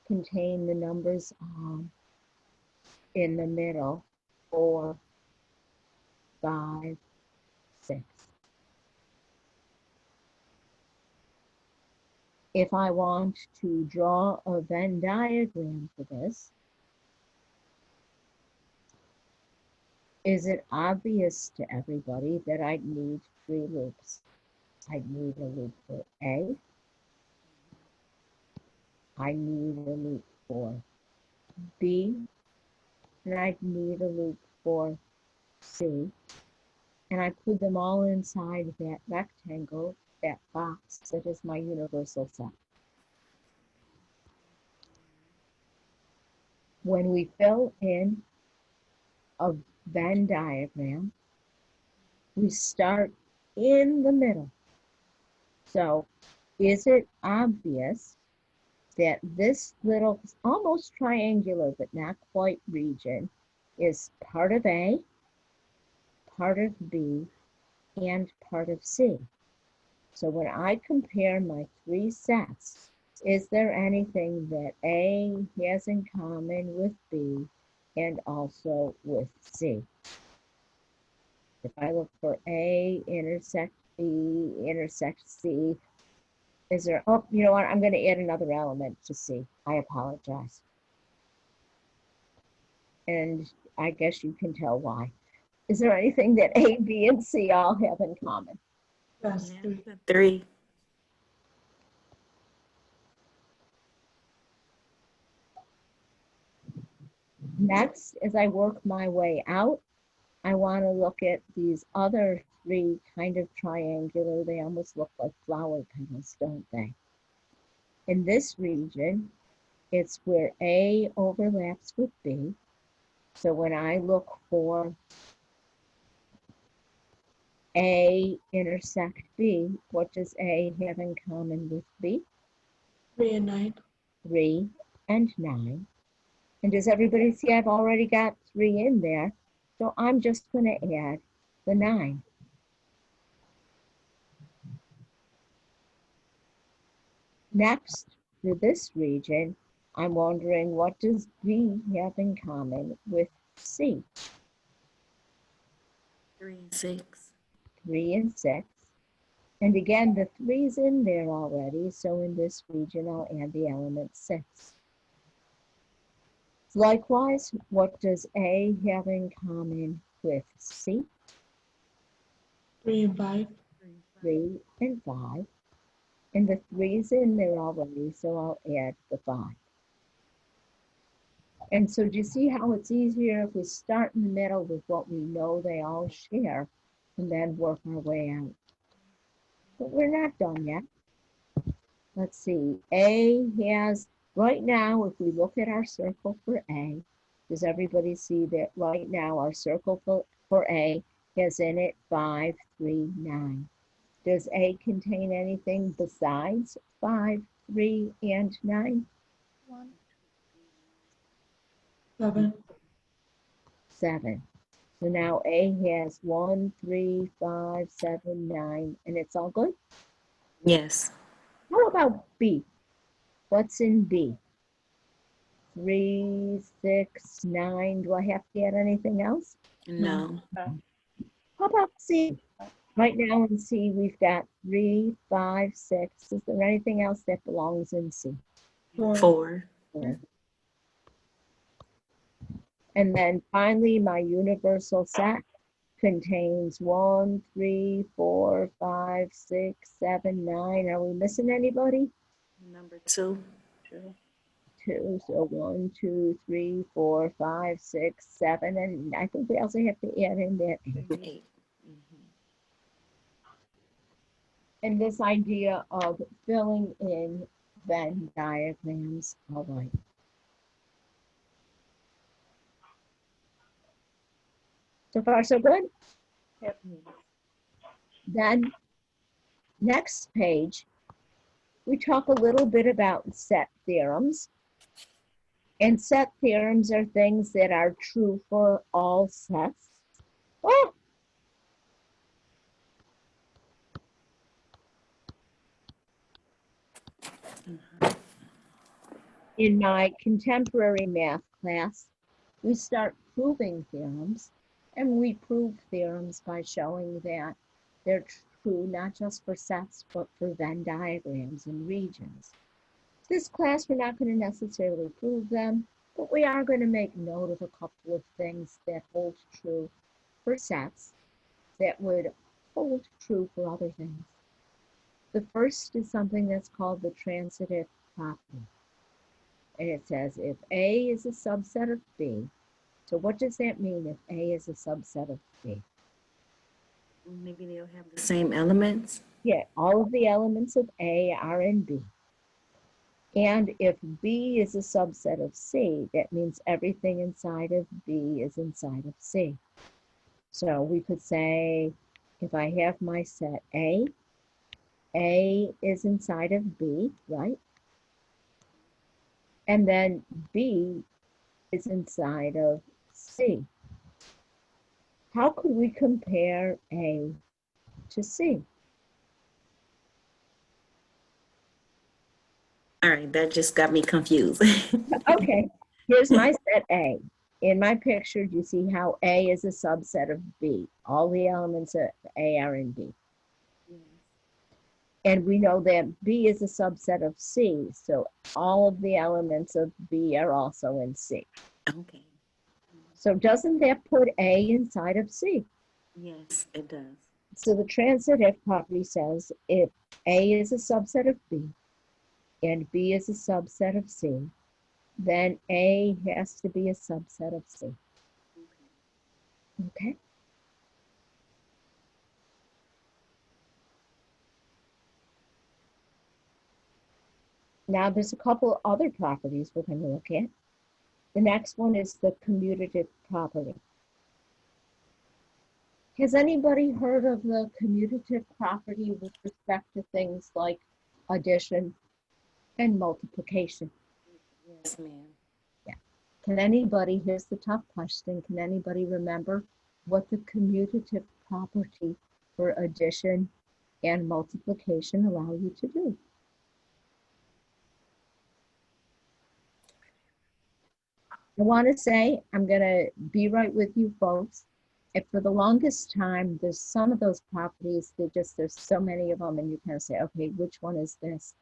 contain the numbers in the middle, 4, 5, 6. If I want to draw a Venn diagram for this, is it obvious to everybody that I'd need 3 loops? I'd need a loop for A. I need a loop for B. And I'd need a loop for C. And I put them all inside that rectangle, that box that is my universal set. When we fill in a Venn diagram, we start in the middle. So is it obvious that this little, almost triangular, but not quite region is part of A, part of B, and part of C? So when I compare my 3 sets, is there anything that A has in common with B and also with C? If I look for A intersect B intersect C, is there, oh, you know what, I'm going to add another element to C. I apologize. And I guess you can tell why. Is there anything that A, B, and C all have in common? Yes, Yeah, 3. 3. Next, as I work my way out, I want to look at these other 3 kind of triangular, they almost look like flower petals, don't they? In this region, it's where A overlaps with B. So when I look for A intersect B, what does A have in common with B? 3 and 9. 3 and 9. And does everybody see I've already got 3 in there? So I'm just going to add the 9. Next, for this region, I'm wondering what does B have in common with C? 3 and 6. 3 and 6. And again, the 3's in there already, so in this region, I'll add the element 6. Likewise, what does A have in common with C? 3 and 5. 3 and 5. And the 3's in there already, so I'll add the 5. And so do you see how it's easier if we start in the middle with what we know they all share and then work our way out? But we're not done yet. Let's see, A has, right now, if we look at our circle for A, does everybody see that right now our circle for A has in it 5, 3, 9. Does A contain anything besides 5, 3, and 9? 7. 7. So now A has 1, 3, 5, 7, 9, and it's all good? Yes. How about B? What's in B? 3, 6, 9. Do I have to add anything else? No. How about C? Right now in C, we've got 3, 5, 6. Is there anything else that belongs in C? 4. Four. And then finally, my universal set contains 1, 3, 4, 5, 6, 7, 9. Are we missing anybody? Number 2. 2. So 1, 2, 3, 4, 5, 6, 7. And I think we also have to add in that 8. 8. And this idea of filling in Venn diagrams. All right. So far, so good? Yep. Then, next page, we talk a little bit about set theorems. And set theorems are things that are true for all sets. Oh! In my contemporary math class, we start proving theorems, and we prove theorems by showing that they're true not just for sets, but for Venn diagrams and regions. This class, we're not going to necessarily prove them, but we are going to make note of a couple of things that hold true for sets that would hold true for other things. The first is something that's called the transitive property. And it says if A is a subset of B, so what does that mean if A is a subset of B? Maybe they'll have the same elements. Yeah, all of the elements of A are in B. And if B is a subset of C, that means everything inside of B is inside of C. So we could say, if I have my set A is inside of B, right? And then B is inside of C. How could we compare A to C? All right, that just got me confused. Okay, here's my set A. In my picture, do you see how A is a subset of B? All the elements of A are in B. And we know that B is a subset of C, so all of the elements of B are also in C. Okay. So doesn't that put A inside of C? Yes, it does. So the transitive property says if A is a subset of B and B is a subset of C, then A has to be a subset of C. Okay? Now there's a couple other properties we're going to look at. The next one is the commutative property. Has anybody heard of the commutative property with respect to things like addition and multiplication? Yes, ma'am. Can anybody, here's the tough question, can anybody remember what the commutative property for addition and multiplication allow you to do? I want to say, I'm going to be right with you folks. And for the longest time, there's some of those properties that just, there's so many of them, and you kind of say, okay, which one is this?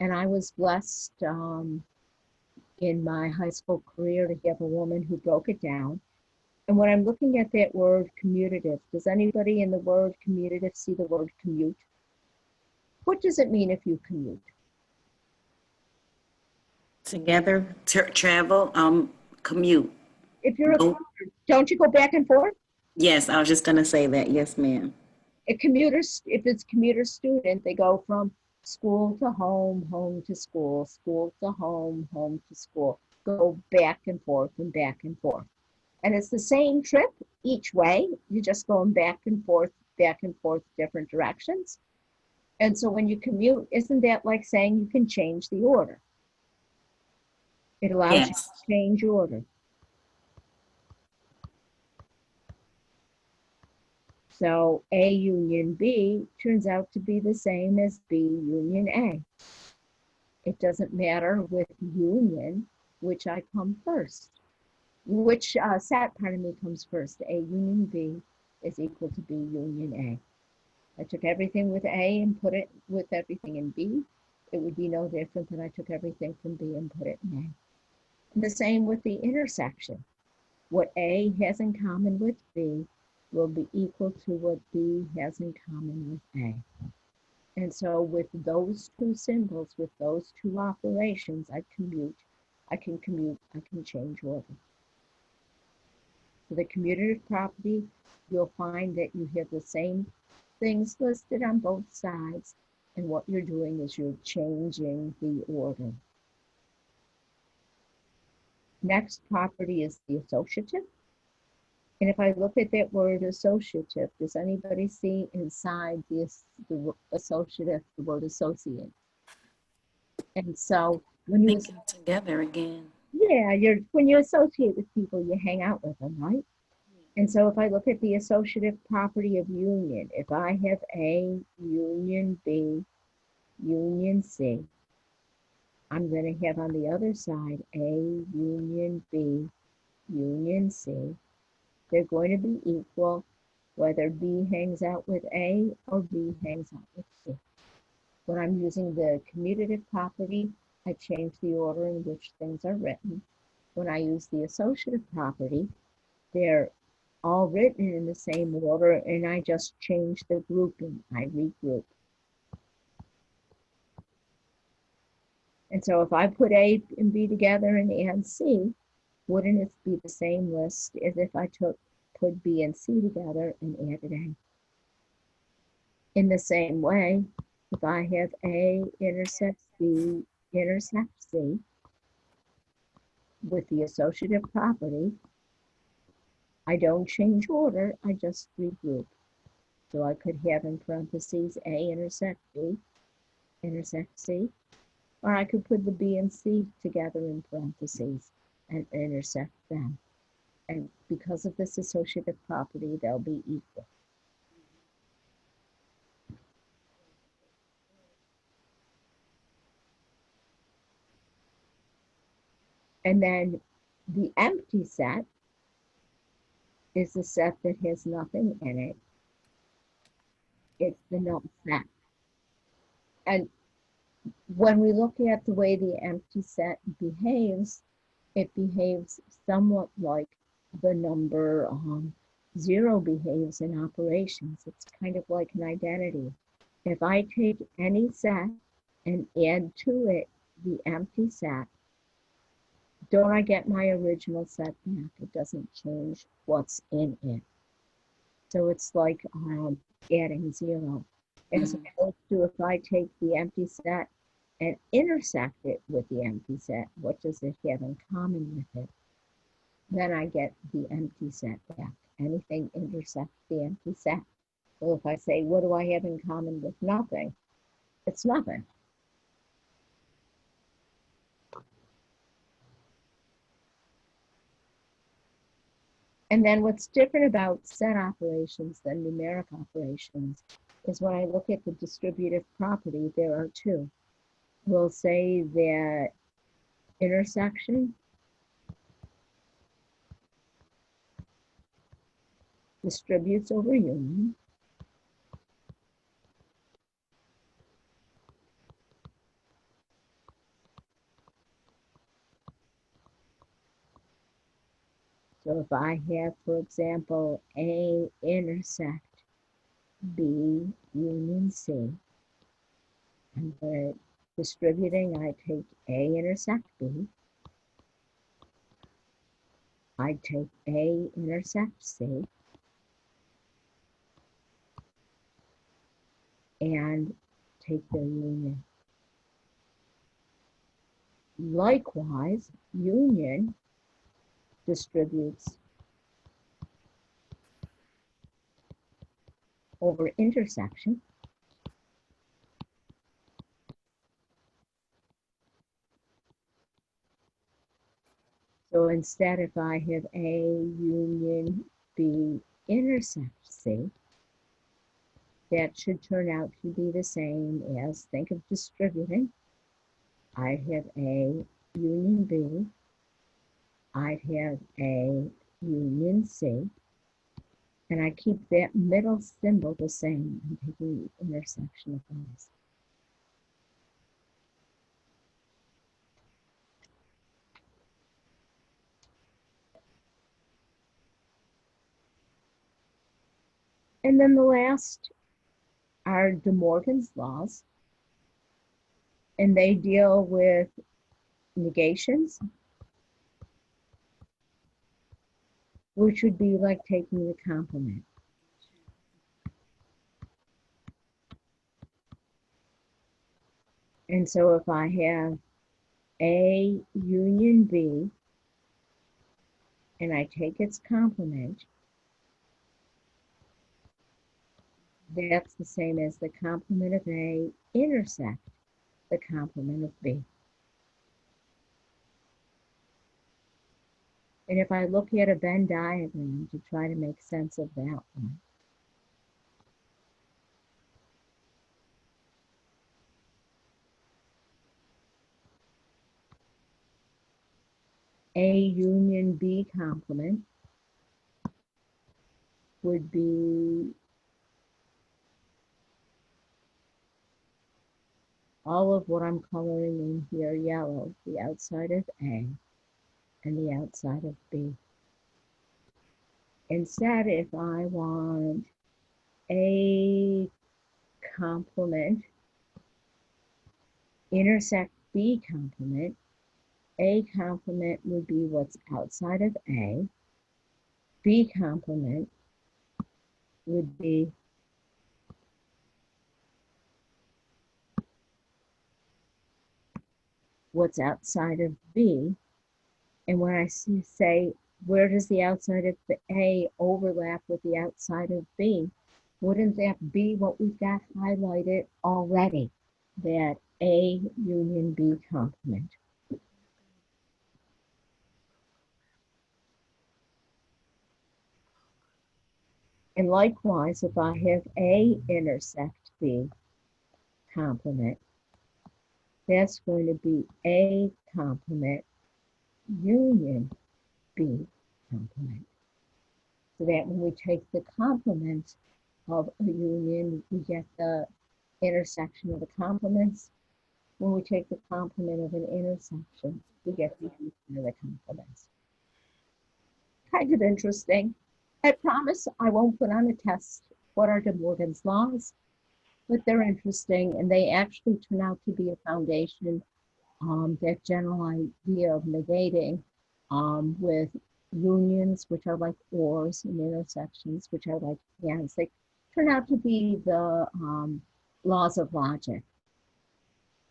And I was blessed in my high school career to have a woman who broke it down. And when I'm looking at that word commutative, does anybody in the word commutative see the word commute? What does it mean if you commute? Together, travel, commute. If you're a Oh. commuter, don't you go back and forth? Yes, I was just gonna say that. Yes, ma'am. If it's commuter student, they go from school to home, home to school, school to home, home to school, go back and forth and back and forth. And it's the same trip each way. You're just going back and forth, different directions. And so when you commute, isn't that like saying you can change the order? It allows you Yes. to change order. So A union B turns out to be the same as B union A. It doesn't matter with union which I come first. Which set, pardon me, comes first. A union B is equal to B union A. I took everything with A and put it with everything in B. It would be no different than I took everything from B and put it in A. And the same with the intersection. What A has in common with B will be equal to what B has in common with A. And so with those two symbols, with those two operations, I can change order. For the commutative property, you'll find that you have the same things listed on both sides, and what you're doing is you're changing the order. Next property is the associative. And if I look at that word associative, does anybody see inside the associative the word associate? And so when you Thinking together again. when you associate with people, you hang out with them, right? And so if I look at the associative property of union, if I have A union B union C, I'm going to have on the other side A union B union C. They're going to be equal whether B hangs out with A or B hangs out with C. When I'm using the commutative property, I change the order in which things are written. When I use the associative property, they're all written in the same order, and I just change the grouping. I regroup. And so if I put A and B together and add C, wouldn't it be the same list as if I put B and C together and added A? In the same way, if I have A intersects B intersects C with the associative property, I don't change order, I just regroup. So I could have in parentheses A intersect B intersect C, or I could put the B and C together in parentheses and intersect them. And because of this associative property, they'll be equal. And then the empty set is the set that has nothing in it. It's the null set. And when we look at the way the empty set behaves, it behaves somewhat like the number 0 behaves in operations. It's kind of like an identity. If I take any set and add to it the empty set, don't I get my original set back? It doesn't change what's in it. So it's like adding 0. As opposed to if I take the empty set and intersect it with the empty set, what does it have in common with it? Then I get the empty set back. Anything intersects the empty set. Well, if I say, what do I have in common with nothing? It's nothing. And then what's different about set operations than numeric operations is when I look at the distributive property, there are two. We'll say that intersection distributes over union. So if I have, for example, A intersect B union C, and the distributing, I take A intersect B, I take A intersect C, and take their union. Likewise, union distributes over intersection. So instead, if I have A union B intersect C, that should turn out to be the same as, think of distributing. I have A union B I'd have A union C, and I keep that middle symbol the same. I'm taking the intersection of those. And then the last are De Morgan's laws, and they deal with negations, which would be like taking the complement. And so if I have A union B, and I take its complement, that's the same as the complement of A intersect the complement of B. And if I look at a Venn diagram to try to make sense of that one, A union B complement would be all of what I'm coloring in here yellow, the outside of A and the outside of B. Instead, if I want A complement intersect B complement, A complement would be what's outside of A, B complement would be what's outside of B. And when I say, where does the outside of the A overlap with the outside of B? Wouldn't that be what we've got highlighted already? That A union B complement. And likewise, if I have A intersect B complement, that's going to be A complement union B complement. So that when we take the complement of a union, we get the intersection of the complements. When we take the complement of an intersection, we get the union of the complements. Kind of interesting. I promise I won't put on a test what are De Morgan's laws, but they're interesting, and they actually turn out to be a foundation, that general idea of negating, with unions, which are like ors, and intersections, which are like ands. They turn out to be the laws of logic.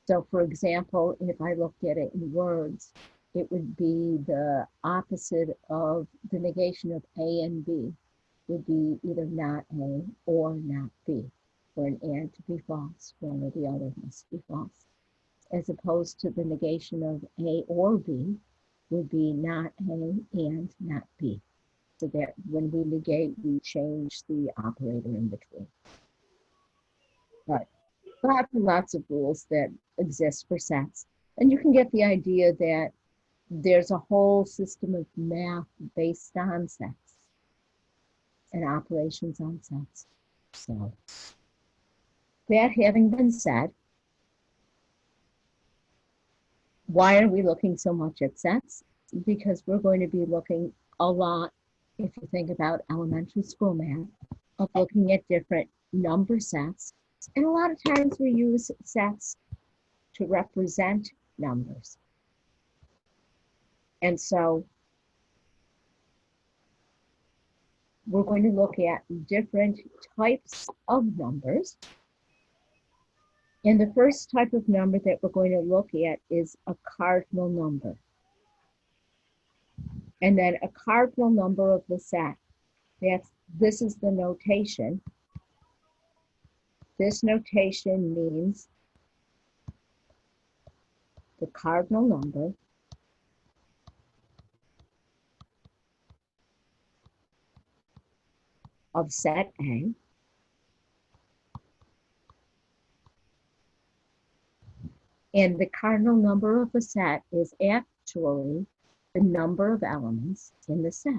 So for example, if I looked at it in words, it would be the opposite of the negation of A and B would be either not A or not B. For an and to be false, one or the other must be false. As opposed to the negation of A or B would be not A and not B. So that when we negate, we change the operator in between. But lots and lots of rules that exist for sets. And you can get the idea that there's a whole system of math based on sets and operations on sets. So that having been said, why are we looking so much at sets? Because we're going to be looking a lot, if you think about elementary school math, of looking at different number sets. And a lot of times we use sets to represent numbers. And so we're going to look at different types of numbers. And the first type of number that we're going to look at is a cardinal number. And then a cardinal number of the set. This is the notation. This notation means the cardinal number of set A and the cardinal number of a set is actually the number of elements in the set.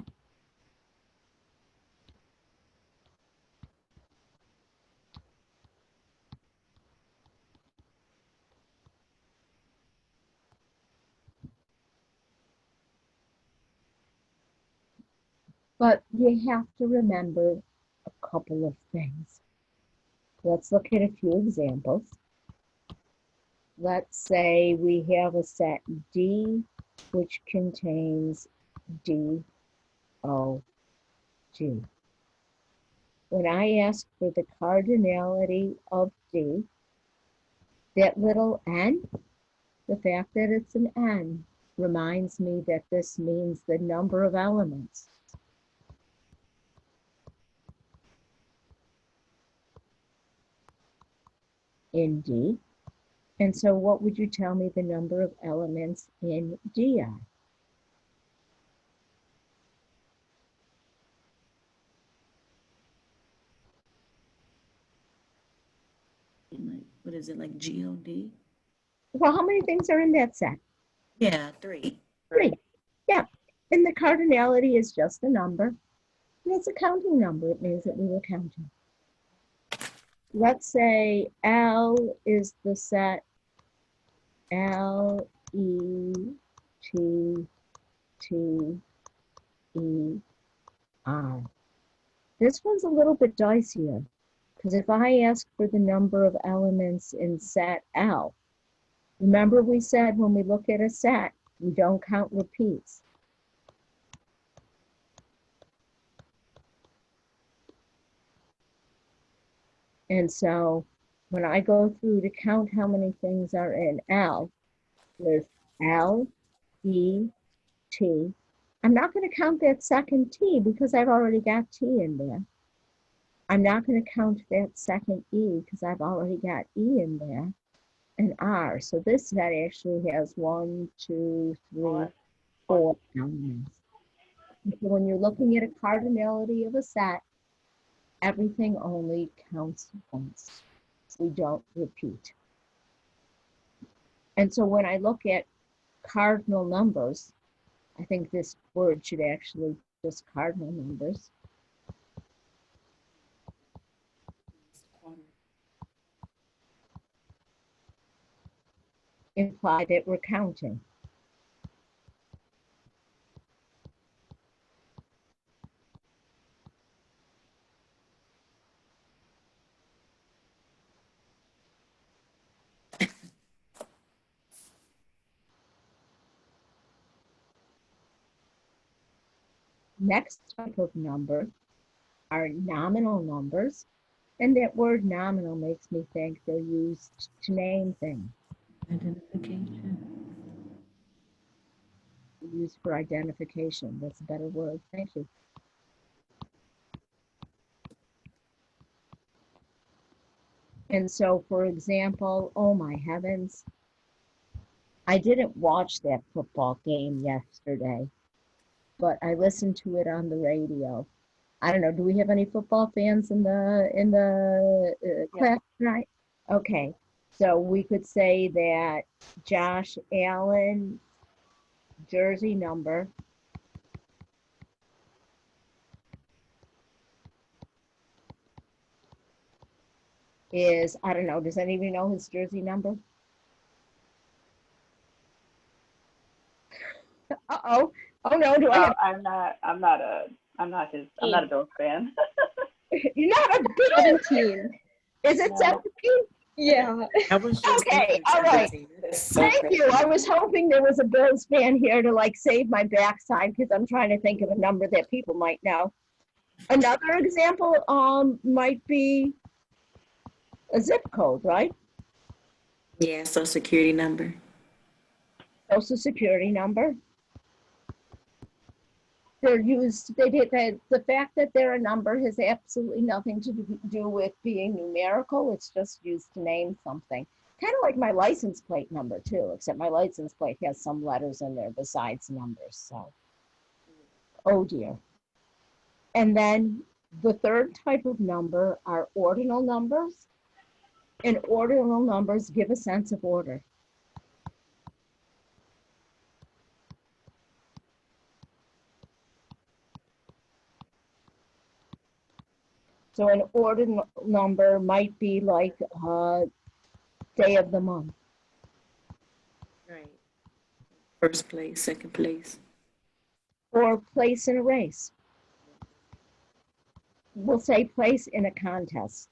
But you have to remember a couple of things. Let's look at a few examples. Let's say we have a set D, which contains D, O, G. When I ask for the cardinality of D, that little n, the fact that it's an n, reminds me that this means the number of elements. In D. And so what would you tell me the number of elements in D are? Like, what is it, like God? Well, how many things are in that set? Yeah, 3. 3. Yeah. And the cardinality is just a number. And it's a counting number. It means that we were counting. Let's say L is the set L, E, T, T, E, R. This one's a little bit dicier because if I ask for the number of elements in set L, remember we said when we look at a set, we don't count repeats. And so when I go through to count how many things are in L, there's L, E, T. I'm not going to count that second T because I've already got T in there. I'm not going to count that second E because I've already got E in there, and R. So this set actually has 1, 2, 3, 4 elements. And so when you're looking at a cardinality of a set, everything only counts once. We don't repeat. And so when I look at cardinal numbers, I think this word should actually just cardinal numbers. Imply that we're counting. Next type of number are nominal numbers. And that word nominal makes me think they're used to name things. Identification. Used for identification. That's a better word. Thank you. And so, for example, oh my heavens, I didn't watch that football game yesterday, but I listened to it on the radio. I don't know. Do we have any football fans in the class tonight? Okay, so we could say that Josh Allen jersey number is, I don't know, does anybody know his jersey number? Uh-oh. Oh no, do I have I'm not a Bills fan. you're not a big 17. Is it No. 17? Yeah. I was just Okay, thinking all right. 17. That's so Thank crazy. you. I was hoping there was a Bills fan here to like save my backside because I'm trying to think of a number that people might know. Another example might be a zip code, right? Yeah, social security number. Social security number. They're used, the fact that they're a number has absolutely nothing to do with being numerical. It's just used to name something. Kind of like my license plate number too, except my license plate has some letters in there besides numbers. So, oh dear. And then the third type of number are ordinal numbers. And ordinal numbers give a sense of order. So an ordinal number might be like day of the month. Right. First place, second place. Or place in a race. We'll say place in a contest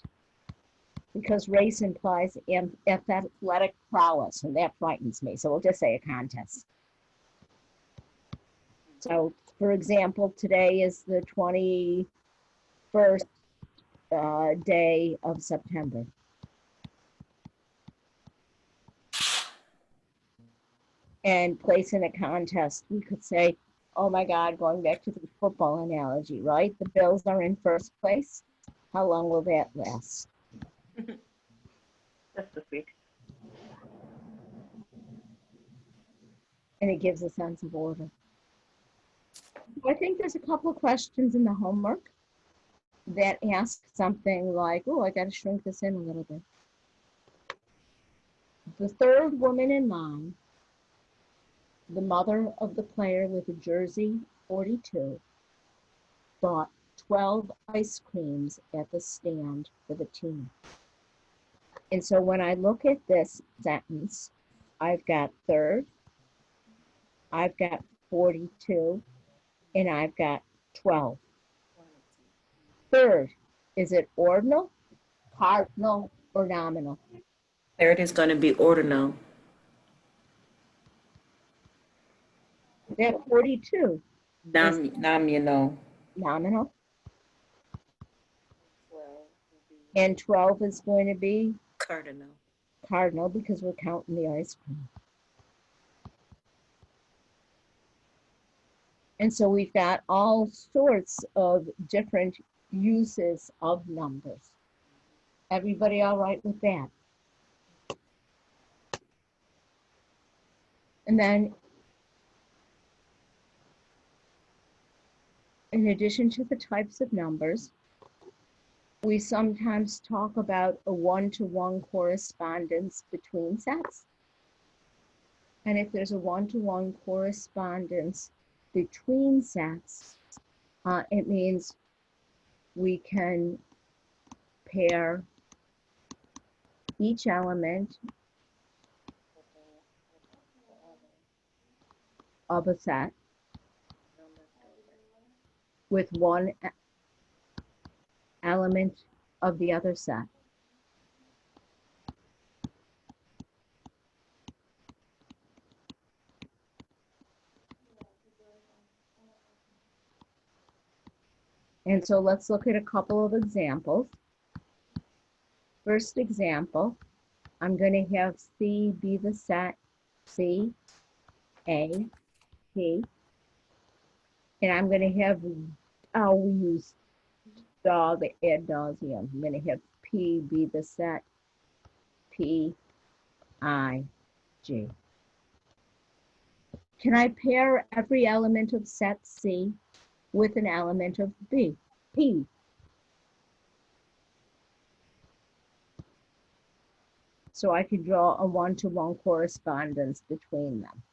because race implies athletic prowess, and that frightens me. So we'll just say a contest. So, for example, today is the 21st day of September. And place in a contest, we could say, oh my God, going back to the football analogy, right? The Bills are in first place. How long will that last? Just this week. And it gives a sense of order. I think there's a couple of questions in the homework that ask something like, oh, I got to shrink this in a little bit. The third woman in line, the mother of the player with a jersey 42, bought 12 ice creams at the stand for the team. And so when I look at this sentence, I've got third, I've got 42, and I've got 12. Third, is it ordinal, cardinal, or nominal? Third is going to be ordinal. That 42, Nominal. nominal. And 12 is going to be Cardinal. cardinal because we're counting the ice cream. And so we've got all sorts of different uses of numbers. Everybody all right with that? And then, in addition to the types of numbers, we sometimes talk about a one-to-one correspondence between sets. And if there's a one-to-one correspondence between sets, it means we can pair each element of a set with one element of the other set. And so let's look at a couple of examples. First example, I'm going to have C be the set C, A, P. And I'm going to have, we use dog ad nauseum. I'm going to have P be the set P, I, G. Can I pair every element of set C with an element of B, P? So I could draw a one-to-one correspondence between them.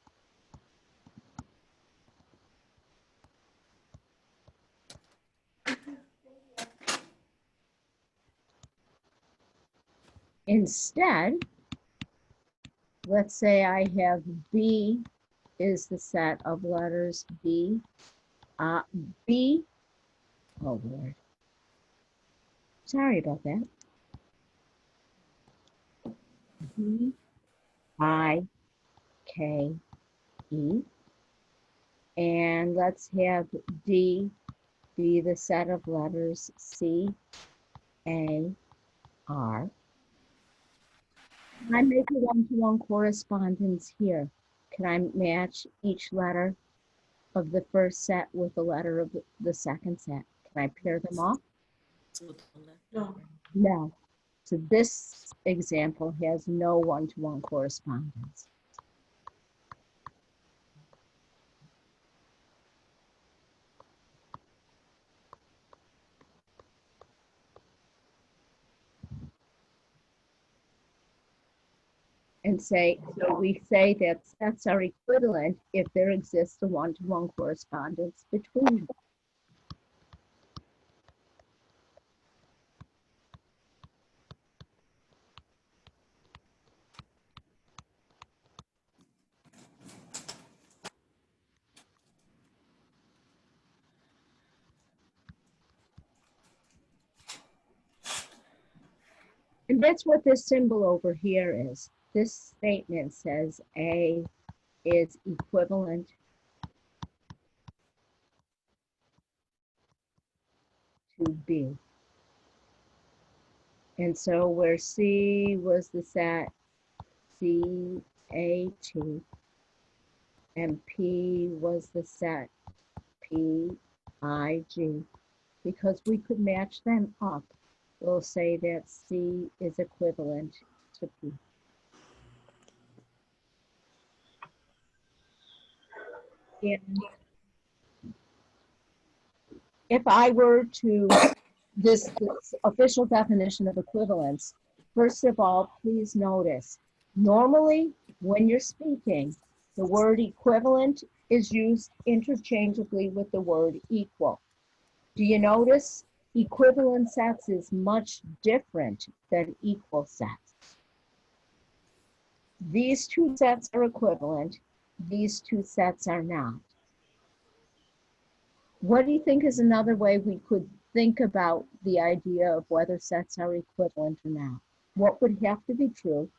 Instead, let's say I have B is the set of letters B, B, oh Lord, sorry about that. B, I, K, E, and let's have D be the set of letters C, A, R. Can I make a one-to-one correspondence here? Can I match each letter of the first set with the letter of the second set? Can I pair them off? No. No. So this example has no one-to-one correspondence. And so we say that sets are equivalent if there exists a one-to-one correspondence between them. And that's what this symbol over here is. This statement says A is equivalent to B. And so where C was the set CAT and P was the set PIG, because we could match them up, we'll say that C is equivalent to P. And if I were to, this official definition of equivalence, first of all, please notice, normally when you're speaking, the word equivalent is used interchangeably with the word equal. Do you notice equivalent sets is much different than equal sets? These two sets are equivalent, these two sets are not. What do you think is another way we could think about the idea of whether sets are equivalent or not? What would have to be true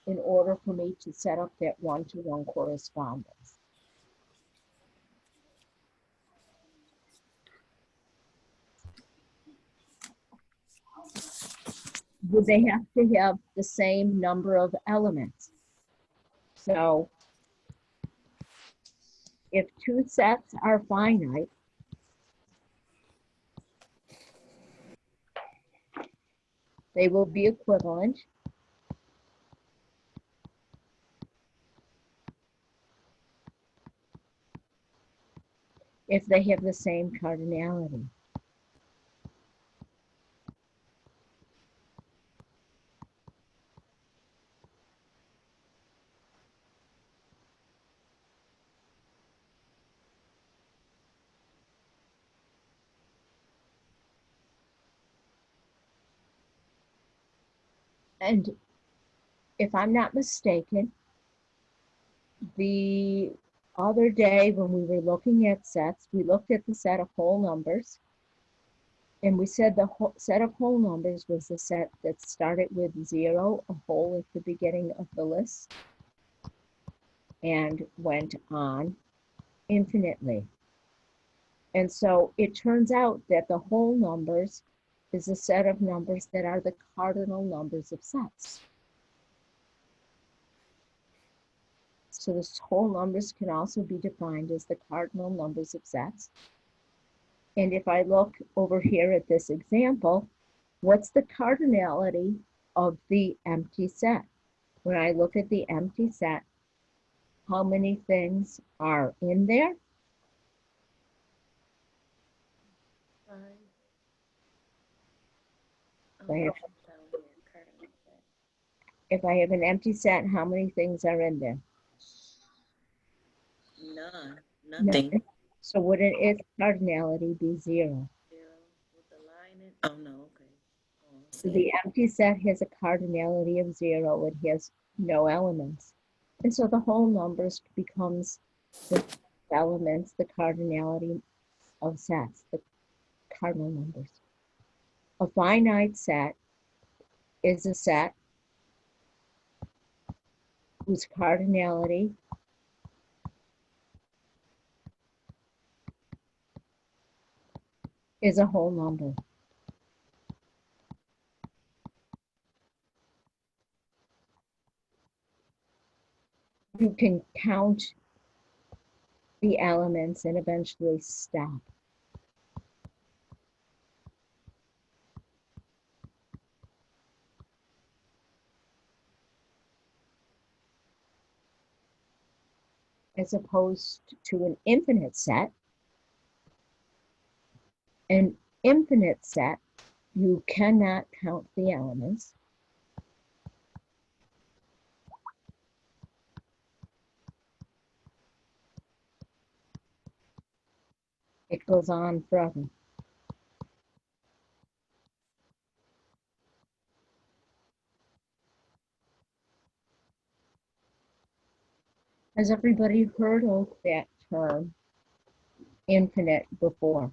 in order for me to set up that one-to-one correspondence? Would they have to have the same number of elements? So if two sets are finite, they will be equivalent if they have the same cardinality. And if I'm not mistaken, the other day when we were looking at sets, we looked at the set of whole numbers, and we said the whole set of whole numbers was the set that started with 0, a whole at the beginning of the list, and went on infinitely. And so it turns out that the whole numbers is a set of numbers that are the cardinal numbers of sets. So the whole numbers can also be defined as the cardinal numbers of sets. And if I look over here at this example, what's the cardinality of the empty set? When I look at the empty set, how many things are in there? If I have an empty set, how many things are in there? None. Nothing. So wouldn't its cardinality be 0? With the line in. Oh no. Okay. Oh, So the empty set has a cardinality of 0. It has no elements. And so the whole numbers becomes the elements, the cardinality of sets, the cardinal numbers. A finite set is a set whose cardinality is a whole number. You can count the elements and eventually stop. As opposed to an infinite set. An infinite set, you cannot count the elements. It goes on forever. Has everybody heard of that term, infinite, before?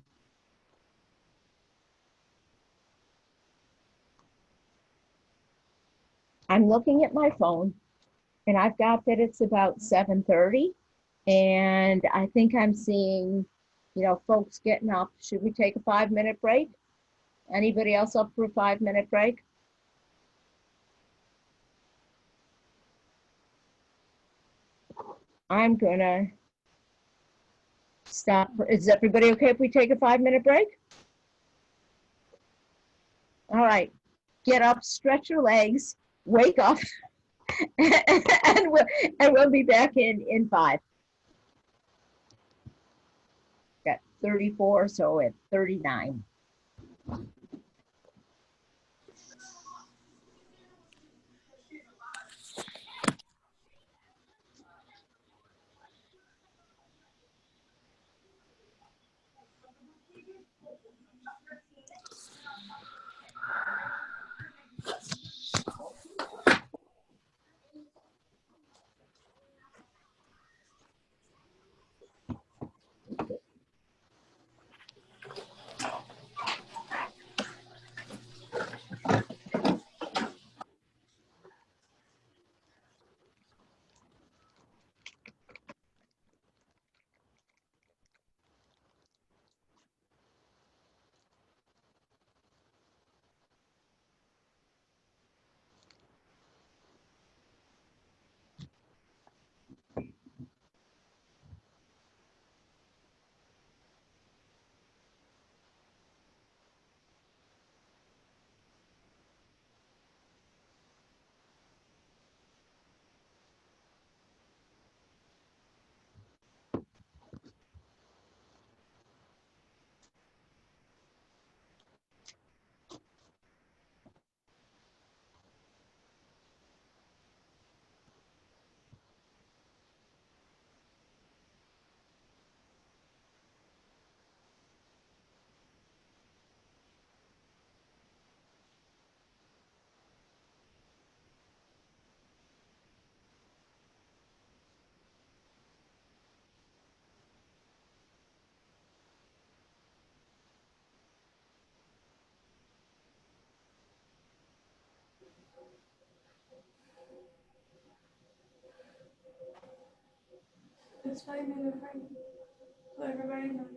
I'm looking at my phone and I've got that it's about 7:30 and I think I'm seeing, folks getting up. Should we take a 5-minute break? Anybody else up for a 5-minute break? I'm gonna stop. Is everybody okay if we take a 5-minute break? All right, get up, stretch your legs, wake up, and we'll be back in 5. Got 34, so at 39. It's 5 minutes break. So everybody knows.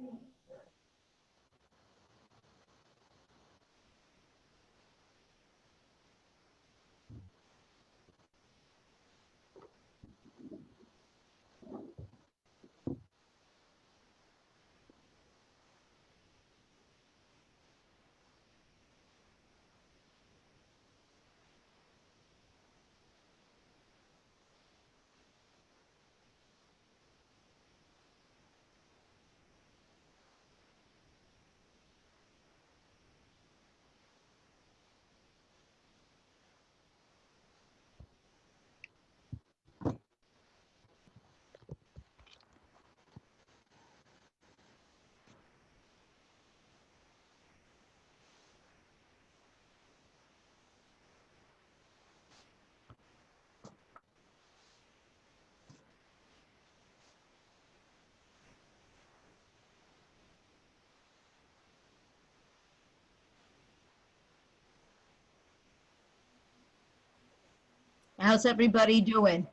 How's everybody doing?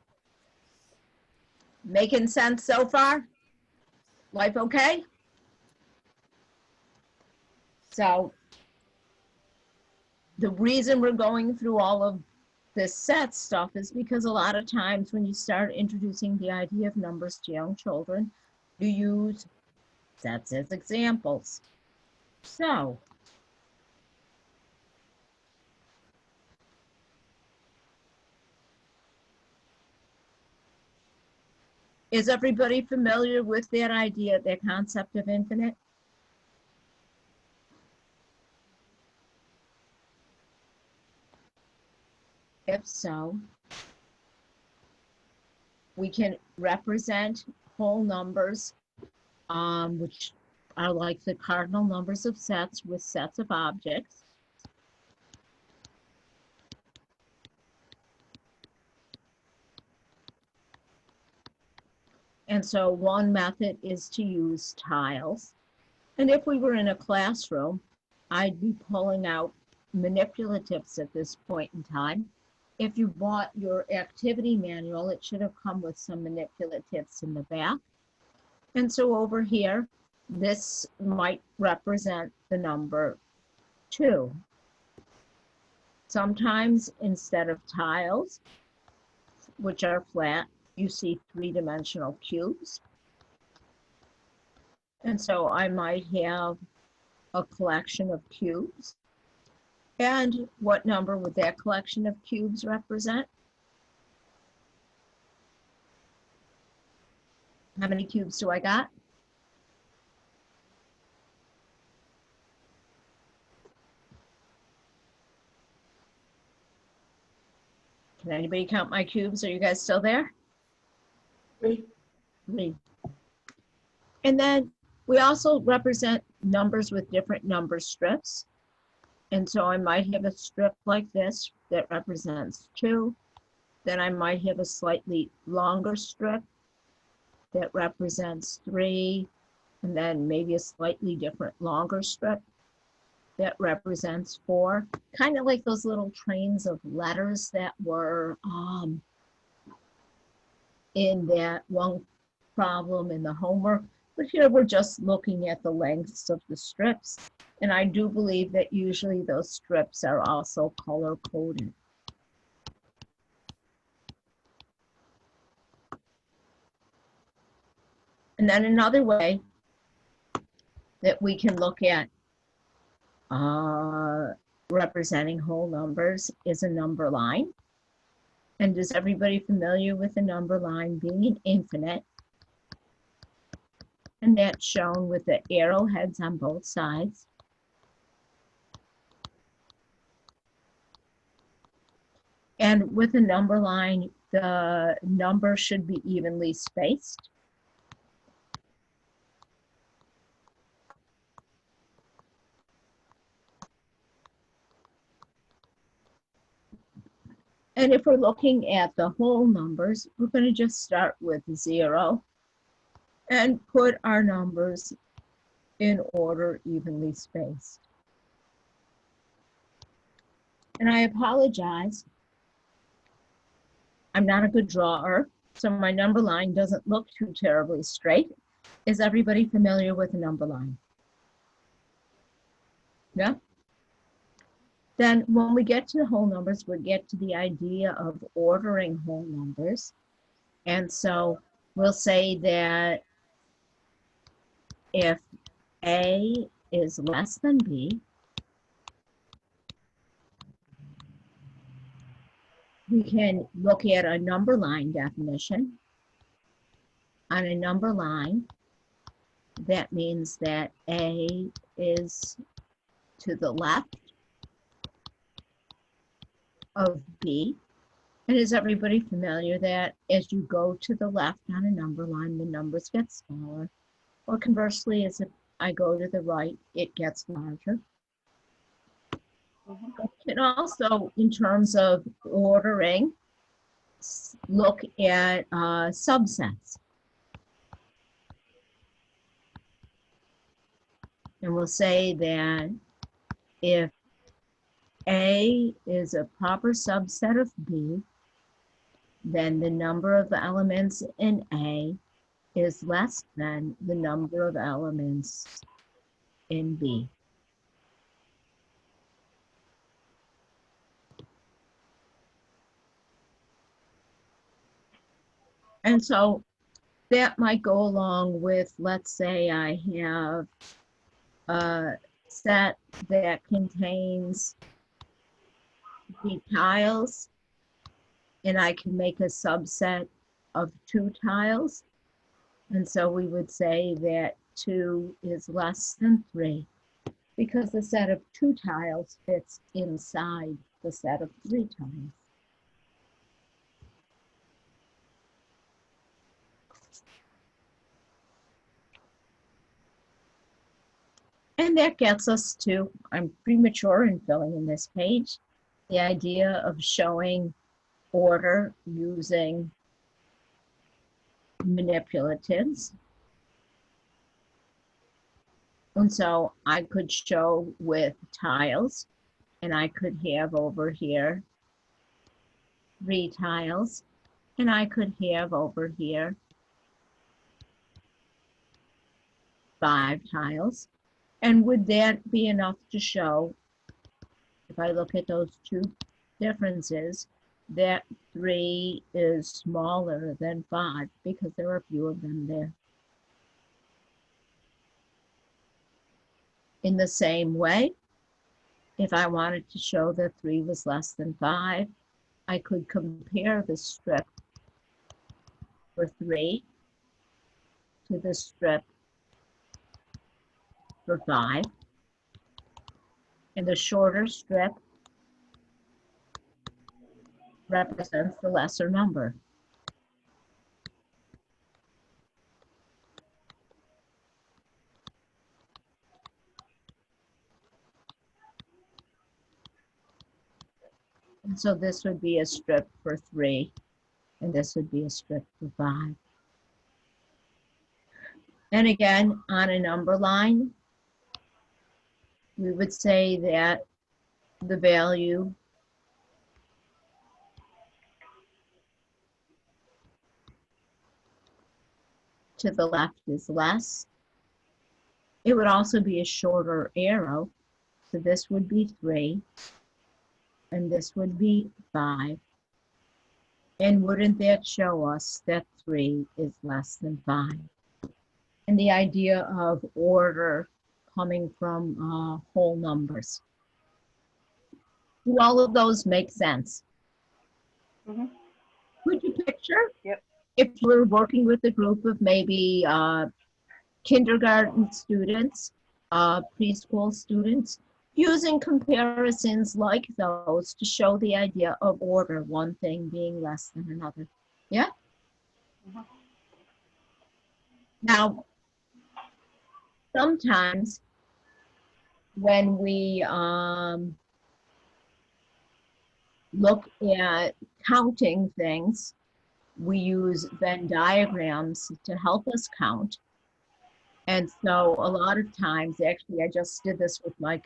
Making sense so far? Life okay? So the reason we're going through all of this set stuff is because a lot of times when you start introducing the idea of numbers to young children, you use sets as examples. So is everybody familiar with that idea, that concept of infinite? If so, we can represent whole numbers, which are like the cardinal numbers of sets with sets of objects. And so one method is to use tiles. And if we were in a classroom, I'd be pulling out manipulatives at this point in time. if you bought your activity manual, it should have come with some manipulatives in the back. And so over here, this might represent the number 2. Sometimes instead of tiles, which are flat, you see 3-dimensional cubes. And so I might have a collection of cubes. And what number would that collection of cubes represent? How many cubes do I got? Can anybody count my cubes? Are you guys still there? 3. 3. And then we also represent numbers with different number strips. And so I might have a strip like this that represents 2. Then I might have a slightly longer strip that represents 3. And then maybe a slightly different longer strip that represents 4. Kind of like those little trains of letters that were in that one problem in the homework. But here we're just looking at the lengths of the strips. And I do believe that usually those strips are also color coded. And then another way that we can look at representing whole numbers is a number line. And is everybody familiar with a number line being an infinite? And that's shown with the arrowheads on both sides. And with a number line, the number should be evenly spaced. And if we're looking at the whole numbers, we're going to just start with 0 and put our numbers in order evenly spaced. And I apologize, I'm not a good drawer, so my number line doesn't look too terribly straight. Is everybody familiar with a number line? Yeah? Then when we get to the whole numbers, we get to the idea of ordering whole numbers. And so we'll say that if A is less than B, we can look at a number line definition. On a number line, that means that A is to the left of B. And is everybody familiar that as you go to the left on a number line, the numbers get smaller? Or conversely, as if I go to the right, it gets larger. And also, in terms of ordering, look at subsets. And we'll say that if A is a proper subset of B, then the number of elements in A is less than the number of elements in B. And so that might go along with, let's say I have a set that contains the tiles, and I can make a subset of 2 tiles. And so we would say that 2 is less than 3 because the set of 2 tiles fits inside the set of 3 tiles. And that gets us to, I'm premature in filling in this page, the idea of showing order using manipulatives. And so I could show with tiles, and I could have over here 3 tiles, and I could have over here 5 tiles. And would that be enough to show, if I look at those two differences, that 3 is smaller than 5 because there are a few of them there? In the same way, if I wanted to show that 3 was less than 5, I could compare the strip for 3 to the strip for 5. And the shorter strip represents the lesser number. And so this would be a strip for 3, and this would be a strip for 5. And again, on a number line, we would say that the value to the left is less. It would also be a shorter arrow. So this would be 3, and this would be 5. And wouldn't that show us that 3 is less than 5? And the idea of order coming from whole numbers. Do all of those make sense? Mhm. Could you picture? Yep. If we're working with a group of maybe kindergarten students, preschool students, using comparisons like those to show the idea of order, one thing being less than another. Yeah? Mhm. Now, sometimes when we look at counting things, we use Venn diagrams to help us count. And so a lot of times, actually, I just did this with my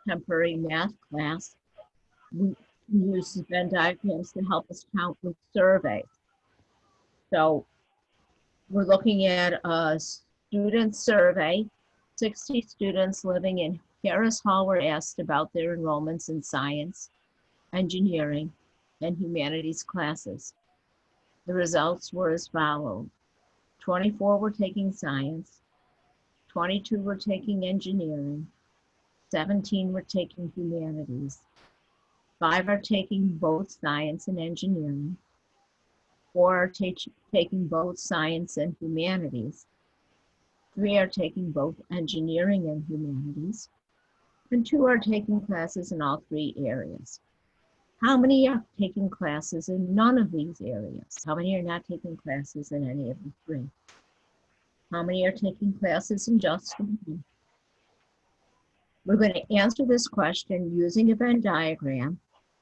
contemporary math class. We use Venn diagrams to help us count with surveys. So we're looking at a student survey. 60 students living in Harris Hall were asked about their enrollments in science, engineering, and humanities classes. The results were as follows. 24 were taking science, 22 were taking engineering, 17 were taking humanities, 5 are taking both science and engineering, 4 are taking both science and humanities, 3 are taking both engineering and humanities, and 2 are taking classes in all 3 areas. How many are taking classes in none of these areas? How many are not taking classes in any of the 3? How many are taking classes in just one? We're going to answer this question using a Venn diagram.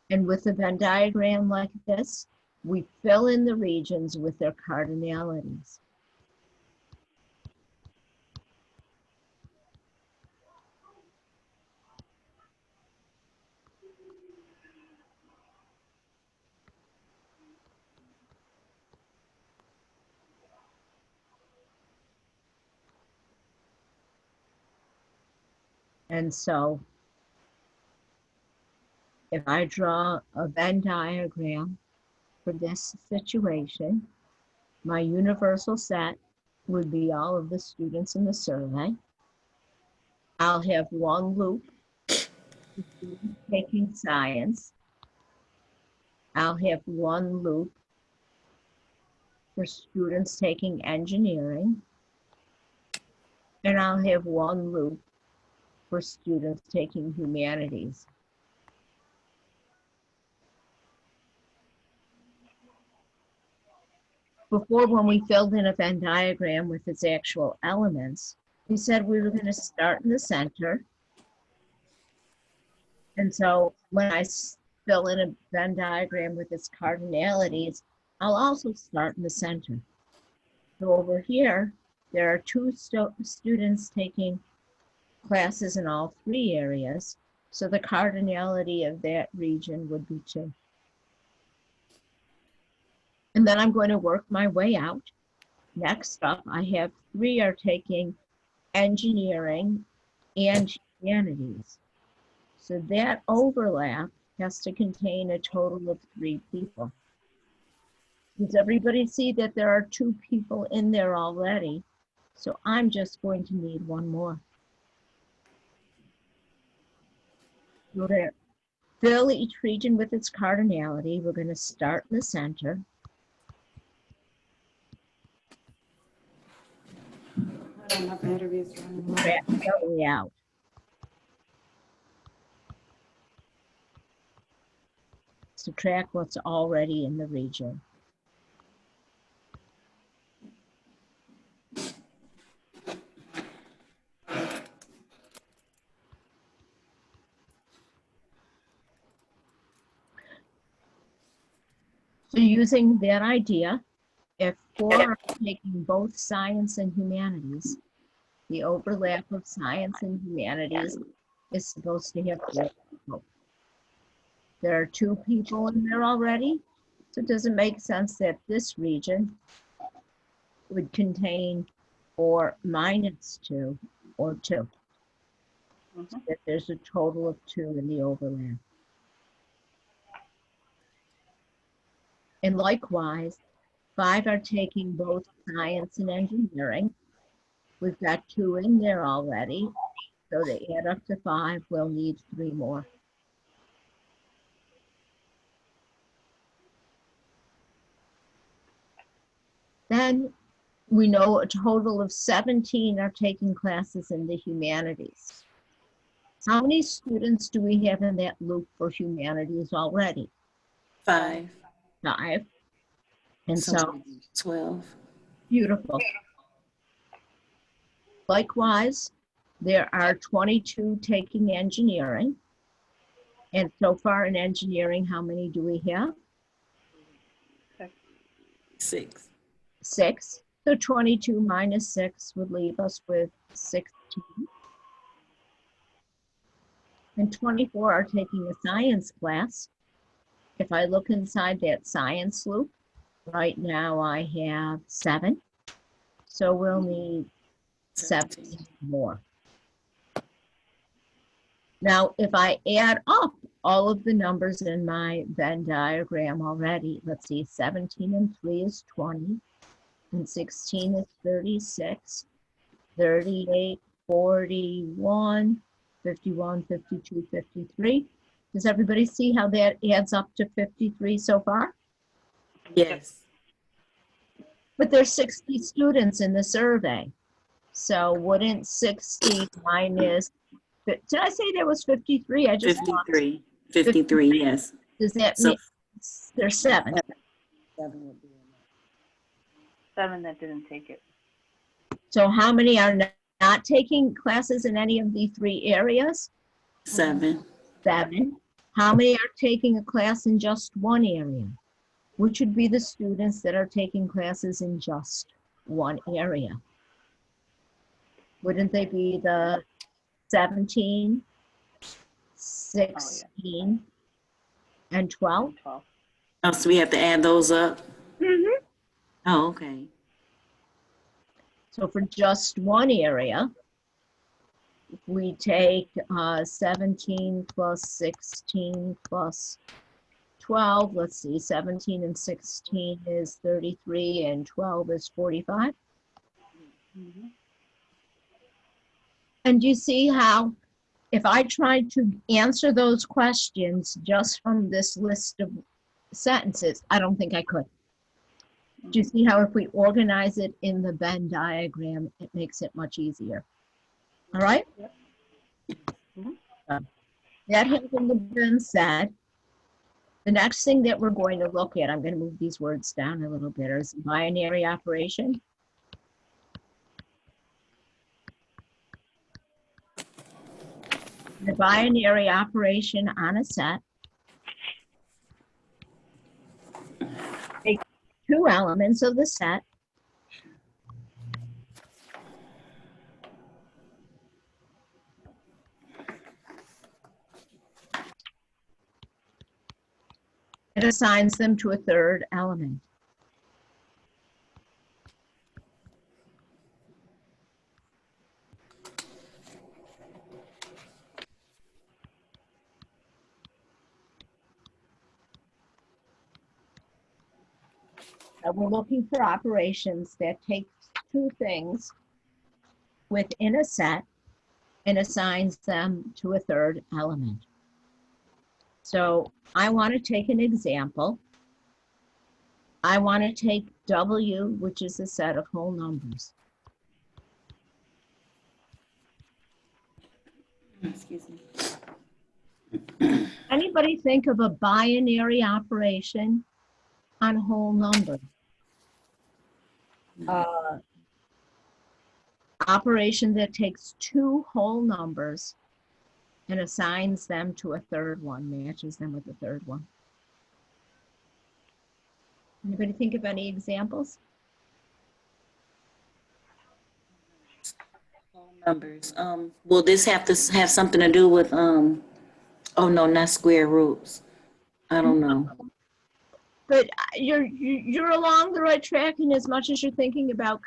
And with a Venn diagram like this, we fill in the regions with their cardinalities. And so if I draw a Venn diagram for this situation, my universal set would be all of the students in the survey. I'll have one loop for students taking science. I'll have one loop for students taking engineering. And I'll have one loop for students taking humanities. Before, when we filled in a Venn diagram with its actual elements, we said we were going to start in the center. And so when I fill in a Venn diagram with its cardinalities, I'll also start in the center. So over here, there are 2 students taking classes in all 3 areas. So the cardinality of that region would be 2. And then I'm going to work my way out. Next up, I have 3 are taking engineering and humanities. So that overlap has to contain a total of 3 people. Does everybody see that there are 2 people in there already? So I'm just going to need 1 more. We're going to fill each region with its cardinality. We're going to start in the center. Hold on, my battery is running low. Track our way out. Subtract what's already in the region. So using that idea, if 4 are taking both science and humanities, the overlap of science and humanities is supposed to have 4 people. There are 2 people in there already, so it doesn't make sense that this region would contain 4 minus 2 or 2. So that there's a total of 2 in the overlap. And likewise, 5 are taking both science and engineering. We've got 2 in there already. So to add up to 5, we'll need 3 more. Then we know a total of 17 are taking classes in the humanities. How many students do we have in that loop for humanities already? 5. 5. And so 12. beautiful. Likewise, there are 22 taking engineering. And so far in engineering, how many do we have? 6. 6. So 22 minus 6 would leave us with 16. And 24 are taking a science class. If I look inside that science loop, right now I have 7. So we'll need 17 more. Now, if I add up all of the numbers in my Venn diagram already, let's see, 17 and 3 is 20, and 16 is 36, 38, 41, 51, 52, 53. Does everybody see how that adds up to 53 so far? Yes. But there's 60 students in the survey. So wouldn't 60 minus, did I say there was 53? I just lost. 53. 53, yes. Does that So- mean there's 7? 7 would be enough. 7 that didn't take it. So how many are not taking classes in any of the 3 areas? 7. 7. How many are taking a class in just 1 area? Which would be the students that are taking classes in just 1 area? Wouldn't they be the 17, 16, and 12? 12. Oh, so we have to add those up? Mm-hmm. Oh, okay. So for just 1 area, we take 17 plus 16 plus 12. Let's see, 17 and 16 is 33 and 12 is 45. And you see how if I tried to answer those questions just from this list of sentences, I don't think I could. Do you see how if we organize it in the Venn diagram, it makes it much easier? All right? That having been said, the next thing that we're going to look at, I'm going to move these words down a little bit, is binary operation. The binary operation on a set takes 2 elements of the set and assigns them to a 3rd element. We're looking for operations that take two things within a set and assigns them to a third element. So I want to take an example. I want to take W, which is a set of whole numbers. Excuse me. Anybody think of a binary operation on whole numbers? Operation that takes two whole numbers and assigns them to a third one, matches them with the third one. Anybody think of any examples? Whole numbers. Will this have to have something to do with, oh no, not square roots. I don't know. But you're along the right track in as much as you're thinking about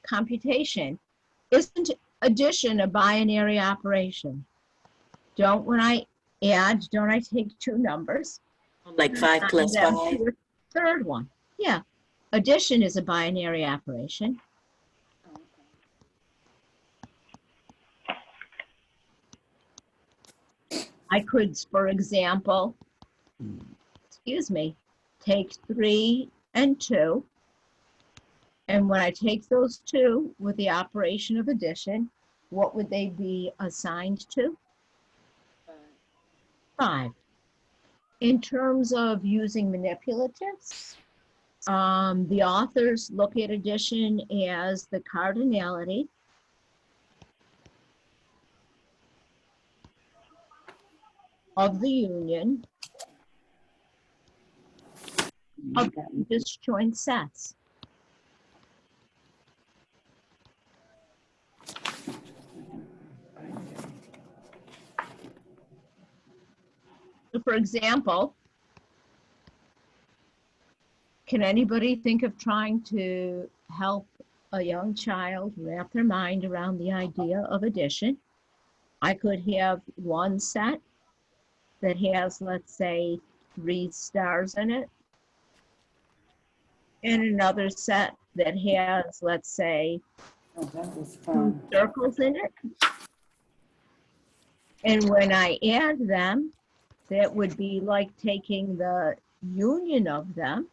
computation. Isn't addition a binary operation? When I add, don't I take two numbers? Like 5 plus and then 5. to a third one. Yeah. Addition is a binary operation. I could, for example, take 3 and 2. And when I take those two with the operation of addition, what would they be assigned to? 5. In terms of using manipulatives, the authors look at addition as the cardinality of the union of disjoint sets. So for example, can anybody think of trying to help a young child wrap their mind around the idea of addition? I could have one set that has, let's say, 3 stars in it, and another set that has, let's say, Oh, that was 2 fun. circles in it. And when I add them, that would be like taking the union of them.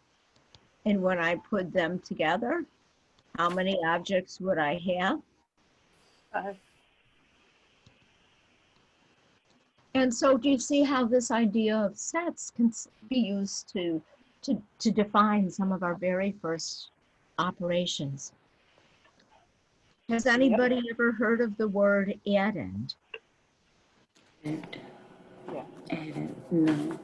And when I put them together, how many objects would I have? 5. And so do you see how this idea of sets can be used to define some of our very first operations? Has anybody ever heard of the word addend? Add. Yeah. Added. No.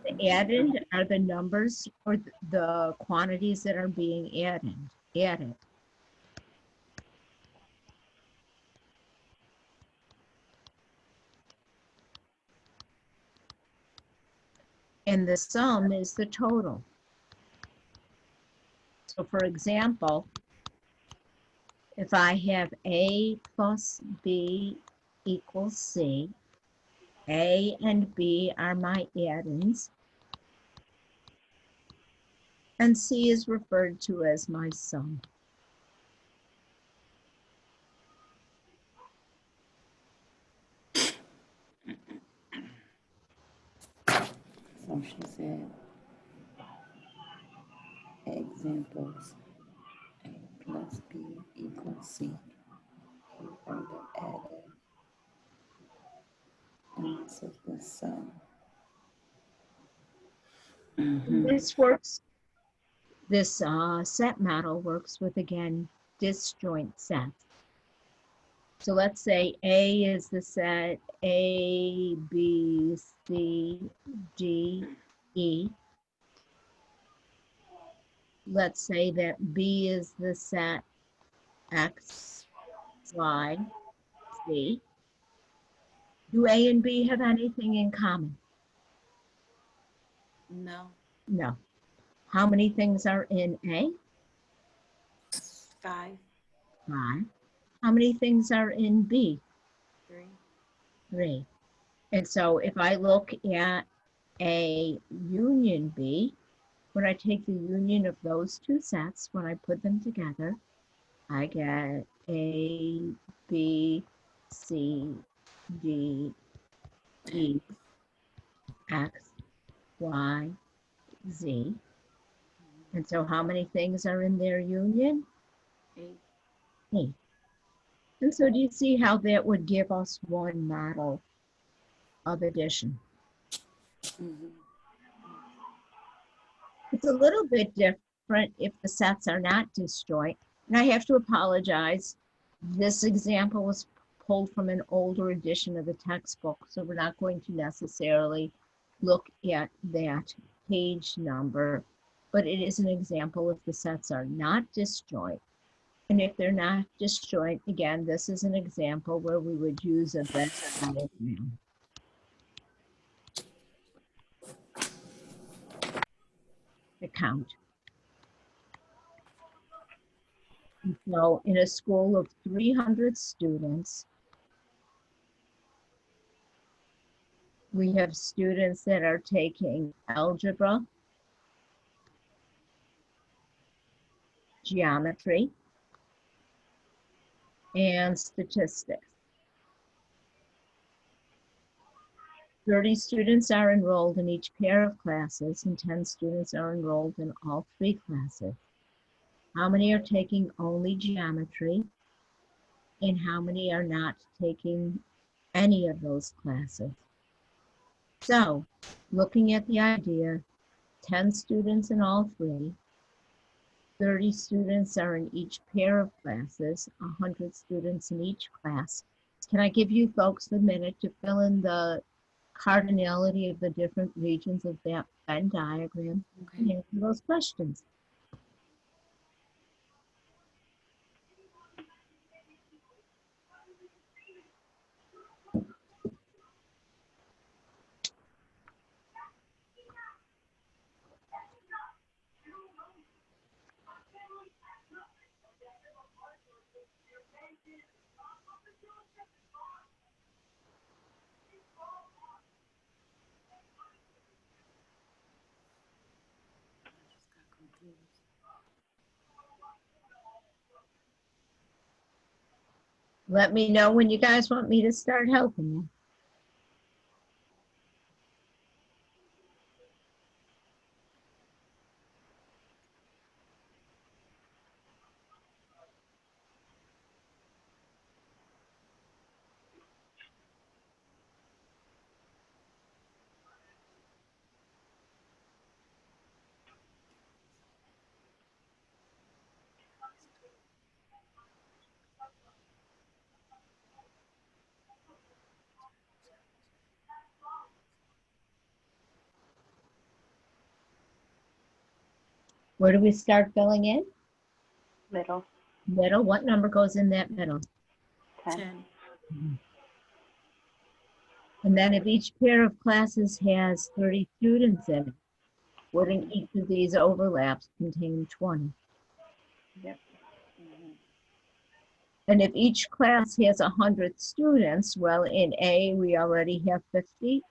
The addend are the numbers or the quantities that are being added. And the sum is the total. So for example, if I have A plus B equals C, A and B are my addends, and C is referred to as my sum. So she said, examples, A plus B equals C. Further added. And this is the sum. This works, this set model works with, again, disjoint sets. So let's say A is the set A, B, C, D, E. Let's say that B is the set X, Y, Z. Do A and B have anything in common? No. No. How many things are in A? 5, 5. How many things are in B? 3. 3. And so if I look at A union B, When I take the union of those two sets, when I put them together, I get A, B, C, D, E, X, Y, Z. And so how many things are in their union? 8. 8. And so do you see how that would give us one model of addition? Mhm. It's a little bit different if the sets are not disjoint. And I have to apologize. This example was pulled from an older edition of the textbook, so we're not going to necessarily look at that page number, but it is an example if the sets are not disjoint. And if they're not disjoint, again, this is an example where we would use a Venn diagram to count. So in a school of 300 students, we have students that are taking algebra, geometry, and statistics. 30 students are enrolled in each pair of classes and 10 students are enrolled in all 3 classes. How many are taking only geometry and how many are not taking any of those classes? So, looking at the idea, 10 students in all 3, 30 students are in each pair of classes, 100 students in each class. Can I give you folks a minute to fill in the cardinality of the different regions of that Venn diagram and Okay. answer those questions? Let me know when you guys want me to start helping you. Where do we start filling in? Middle, Middle. What number goes in that middle? 10. 10. And then if each pair of classes has 30 students in it, wouldn't each of these overlaps contain 20? Yep. And if each class has 100 students, well, in A, we already have 50,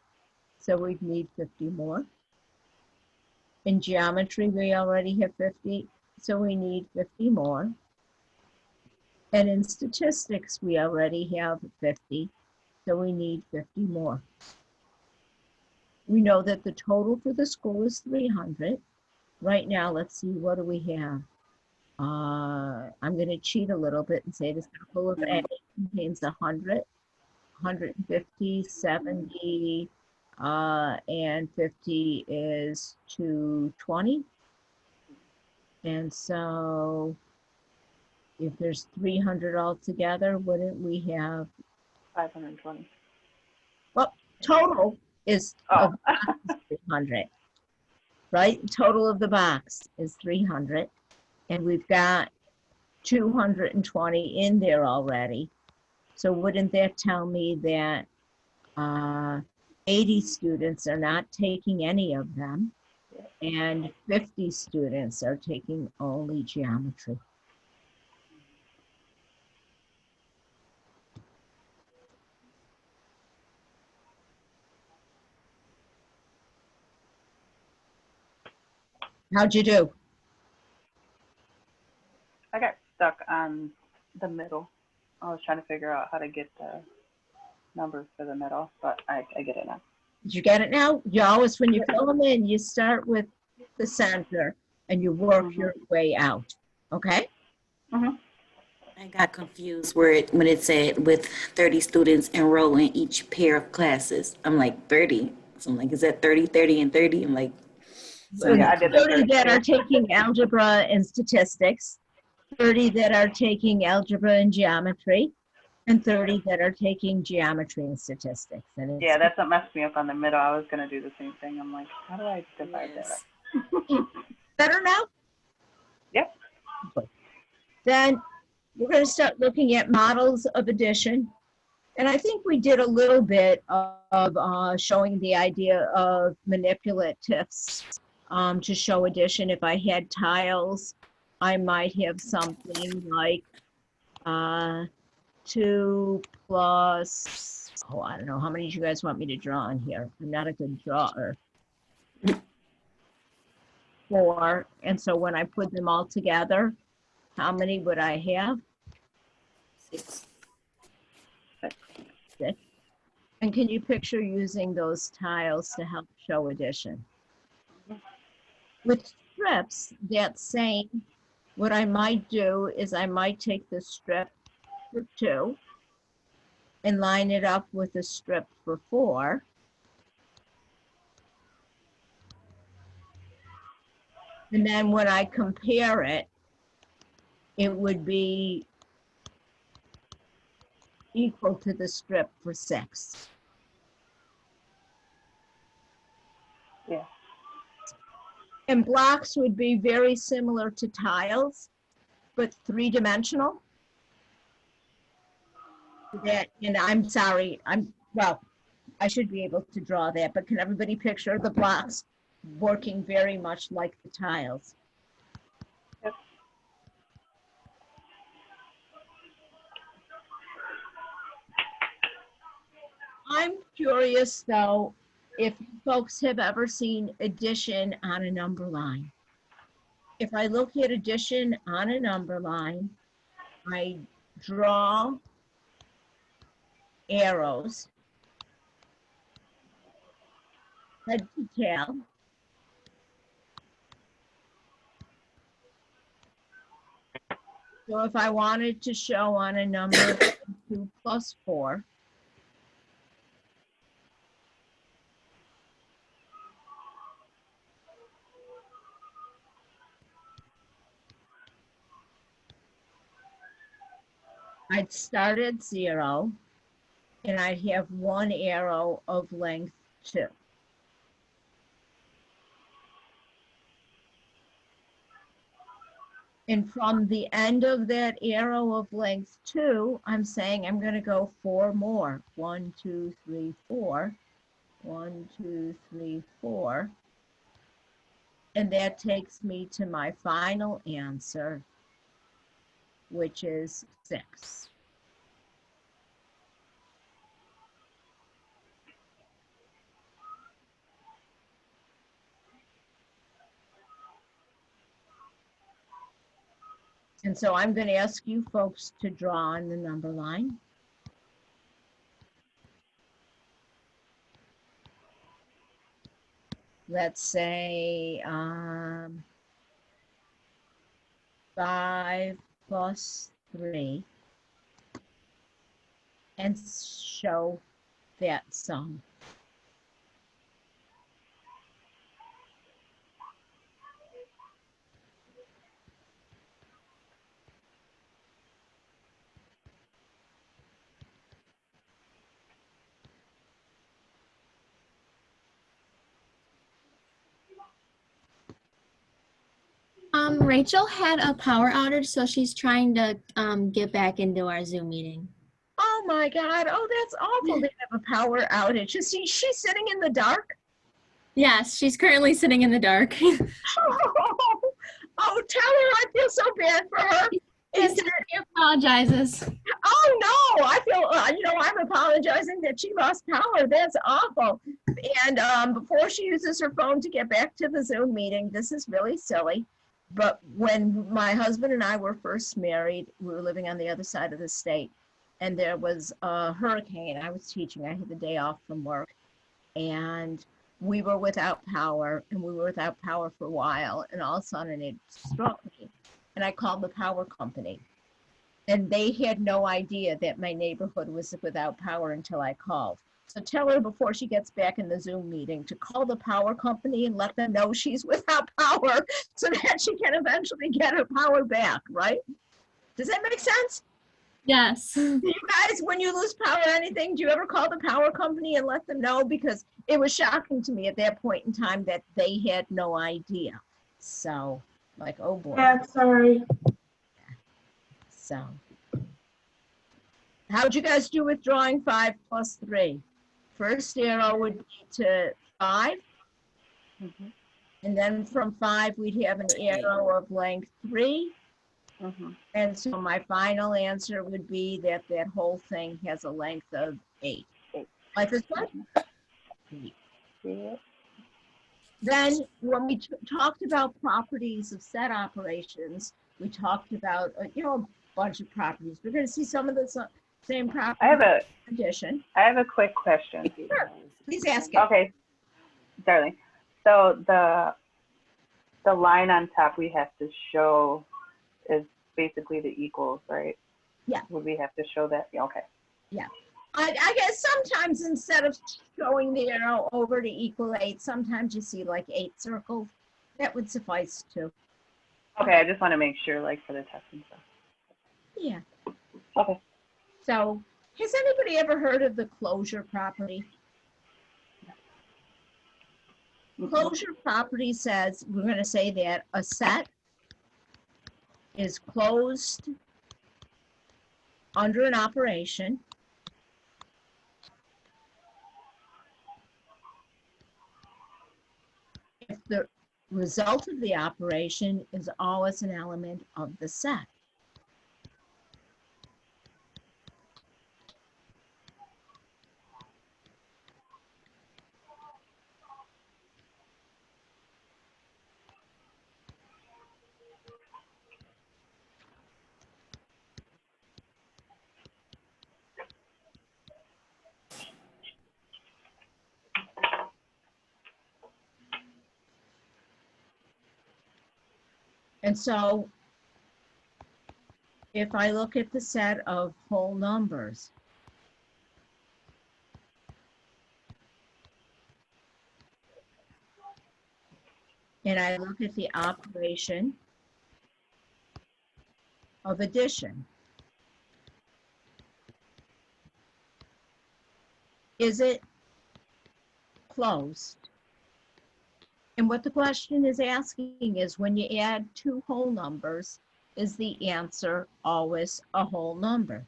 so we'd need 50 more. In geometry, we already have 50, so we need 50 more. And in statistics, we already have 50, so we need 50 more. We know that the total for the school is 300. Right now, let's see, what do we have? I'm going to cheat a little bit and say the circle of A contains 100, 150, 70, and 50 is 220. And so if there's 300 altogether, wouldn't we have, 520. well, total is Oh, 300, right? Total of the box is 300. And we've got 220 in there already. So wouldn't that tell me that 80 students are not taking any of them and 50 students are taking only geometry? How'd you do? I got stuck on the middle. I was trying to figure out how to get the numbers for the middle, but I get it now. Did you get it now? You always, when you fill them in, you start with the center and you work your way out. Okay? I got confused when it said with 30 students enroll in each pair of classes. I'm like 30. So I'm like, is that 30, 30, and 30? I'm like, so Yeah, I did that 30 that are taking algebra and statistics, 30 that are taking algebra and geometry, and 30 that are taking geometry and statistics. And it's, Yeah, that's what messed me up on the middle. I was gonna do the same thing. I'm like, how do I divide yes. that? better now? Yep. Then we're going to start looking at models of addition. And I think we did a little bit of showing the idea of manipulatives to show addition. If I had tiles, I might have something like 2 plus, oh, I don't know, how many do you guys want me to draw in here? I'm not a good drawer. 4, and so when I put them all together, how many would I have? 6. 6. And can you picture using those tiles to help show addition? With strips, that same, what I might do is I might take the strip for 2 and line it up with a strip for 4. And then when I compare it, it would be equal to the strip for 6. Yeah. And blocks would be very similar to tiles, but 3-dimensional. That, and I'm sorry, well, I should be able to draw that, but can everybody picture the blocks working very much like the tiles? Yep. I'm curious though, if folks have ever seen addition on a number line. If I look at addition on a number line, I draw arrows, head to tail. So if I wanted to show on a number 2 plus 4, I'd start at 0 and I'd have 1 arrow of length 2. And from the end of that arrow of length 2, I'm saying I'm going to go 4 more. 1, 2, 3, 4. 1, 2, 3, 4. And that takes me to my final answer, which is 6. And so I'm going to ask you folks to draw on the number line. Let's say 5 plus 3 and show that sum. Rachel had a power outage, so she's trying to get back into our Zoom meeting. Oh my God, oh, that's awful to have a power outage. Is she sitting in the dark? Yes, she's currently sitting in the dark. Oh, tell her I feel so bad for her. She apologizes. Oh no, I feel, I'm apologizing that she lost power. That's awful. And before she uses her phone to get back to the Zoom meeting, this is really silly. But when my husband and I were first married, we were living on the other side of the state, and there was a hurricane. I was teaching. I had the day off from work, and we were without power, and we were without power for a while, and all of a sudden it struck me, and I called the power company. And they had no idea that my neighborhood was without power until I called. So tell her before she gets back in the Zoom meeting to call the power company and let them know she's without power so that she can eventually get her power back, right? Does that make sense? Yes. Do you guys, when you lose power or anything, do you ever call the power company and let them know? Because it was shocking to me at that point in time that they had no idea. So, like, oh boy. Yeah, sorry. So, how'd you guys do with drawing 5 plus 3? First arrow would be to 5, Mhm. and then from 5 we'd have an arrow of length 3. Mhm. And so my final answer would be that that whole thing has a length of 8. 8. Life is good. 8. Yeah. Then when we talked about properties of set operations, we talked about, a bunch of properties. We're going to see some of the same I properties have a in addition. quick question. Sure. Please ask it. Okay, darling. So the line on top we have to show is basically the equals, right? Yeah. Would we have to show that? Yeah, okay. I guess sometimes instead of showing the arrow over to equal 8, sometimes you see like 8 circles. That would suffice too. Okay, I just want to make sure, like, for the test and stuff. Yeah. Okay. So has anybody ever heard of the closure property? Closure property says, we're going to say that a set is closed under an operation if the result of the operation is always an element of the set. And so if I look at the set of whole numbers, and I look at the operation of addition, is it closed? And what the question is asking is, when you add 2 whole numbers, is the answer always a whole number?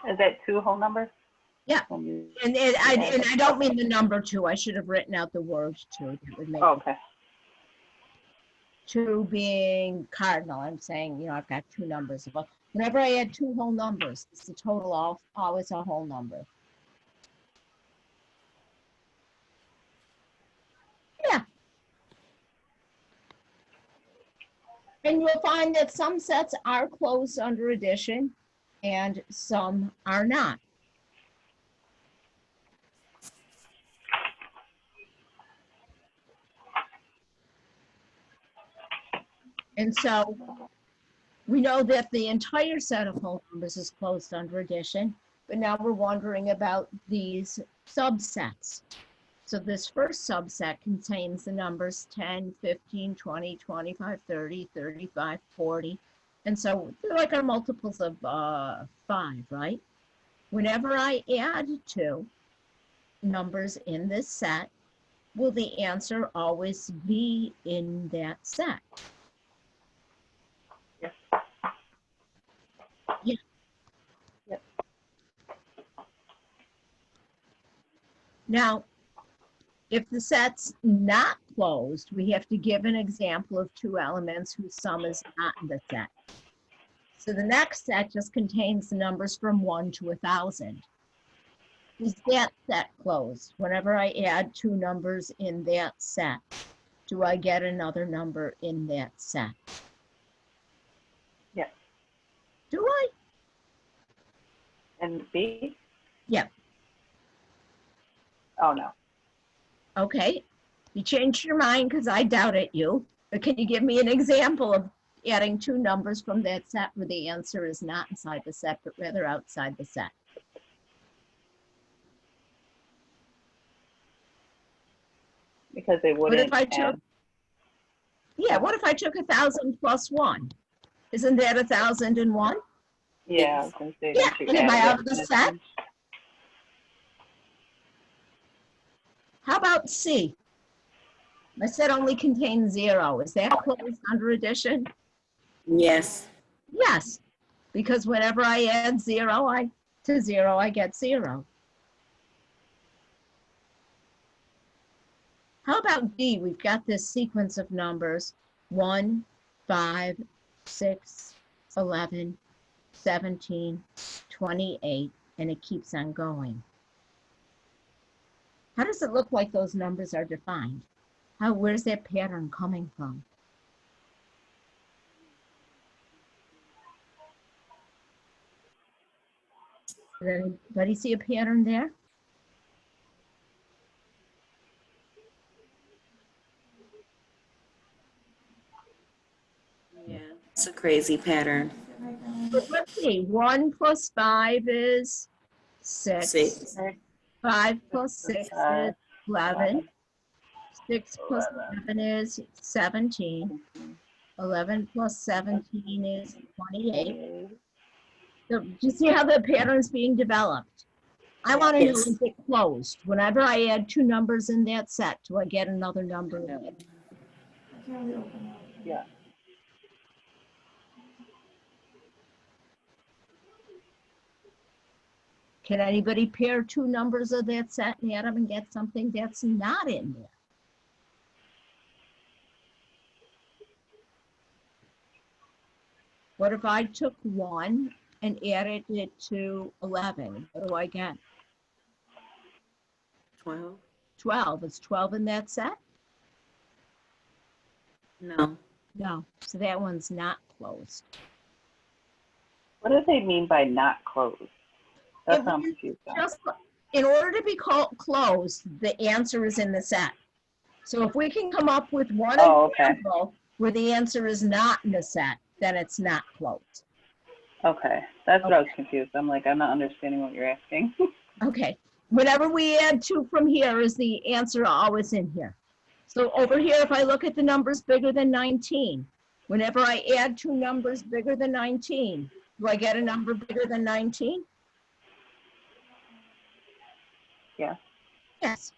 Is that 2 whole numbers? Yeah. When you- And I don't mean the number 2. I should have written out the word 2. That would make Oh, okay. 2 being cardinal. I'm saying, I've got 2 numbers. But whenever I add 2 whole numbers, it's the total always a whole number. Yeah. And you'll find that some sets are closed under addition and some are not. And so we know that the entire set of whole numbers is closed under addition, but now we're wondering about these subsets. So this first subset contains the numbers 10, 15, 20, 25, 30, 35, 40. And so they're like our multiples of 5, right? Whenever I add 2, numbers in this set, will the answer always be in that set? Yes. Yeah. Yep. Now, if the set's not closed, we have to give an example of two elements whose sum is not in the set. So the next set just contains the numbers from 1 to 1,000. Is that set closed? Whenever I add two numbers in that set, do I get another number in that set? Yes. Do I? And B? Yep. Oh, no. Okay. You changed your mind because I doubted you. But can you give me an example of adding two numbers from that set where the answer is not inside the set, but rather outside the set? Because they What wouldn't if I took, add. yeah, what if I took 1,000 plus 1? Isn't that 1,001? Yeah, I was going to say. Yeah, don't you and if add I it have in the this set, one? how about C? My set only contains 0. Is that closed under addition? Yes. Yes, because whenever I add 0 to 0, I get 0. How about D? We've got this sequence of numbers, 1, 5, 6, 11, 17, 28, and it keeps on going. How does it look like those numbers are defined? Where's that pattern coming from? Did anybody see a pattern there? Yeah. It's a crazy pattern. But let's see, 1 plus 5 is 6. 6. 5 plus 6 is 11. 6 plus 11, 7 is 17. 11 plus 17 is 28. 28. So do you see how the pattern's being developed? I want to know, Yes. is it closed? Whenever I add two numbers in that set, do I get another number? Yeah. Can anybody pair two numbers of that set and add them and get something that's not in there? What if I took 1 and added it to 11? What do I get? 12. 12. Is 12 in that set? No. No. So that one's not closed. What do they mean by not closed? That's It what I'm means confused on. just in order to be closed, the answer is in the set. So if we can come up with one Oh, okay. example where the answer is not in the set, then it's not closed. Okay. That's what I was confused. I'm like, I'm not understanding what you're asking. Okay. Whenever we add 2 from here, is the answer always in here? So over here, if I look at the numbers bigger than 19, whenever I add 2 numbers bigger than 19, do I get a number bigger than 19? Yeah. Yes.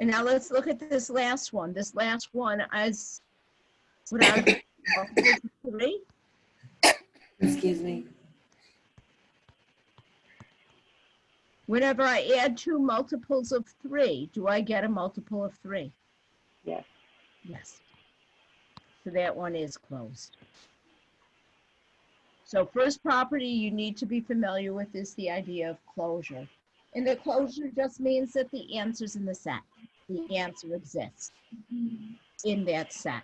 And now let's look at this last one. This last one is, what are the multiples of 3? Excuse me. Whenever I add 2 multiples of 3, do I get a multiple of 3? Yes. Yes. So that one is closed. So first property you need to be familiar with is the idea of closure. And the closure just means that the answer's in the set. The answer exists in that set.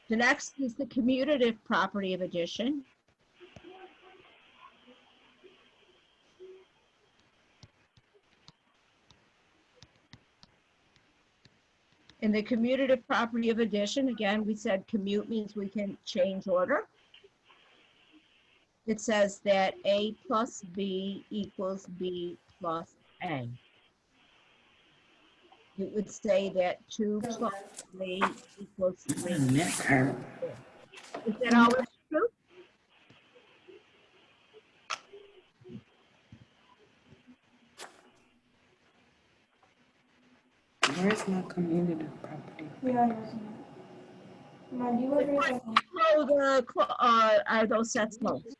The next is the commutative property of addition. In the commutative property of addition, again, we said commute means we can change order. It says that A plus B equals B plus A. It would say that 2 plus 3 equals 3. Never. Is that always true? It's not community property. Yeah, I know. Man, do you want to drink something? Are those sets closed?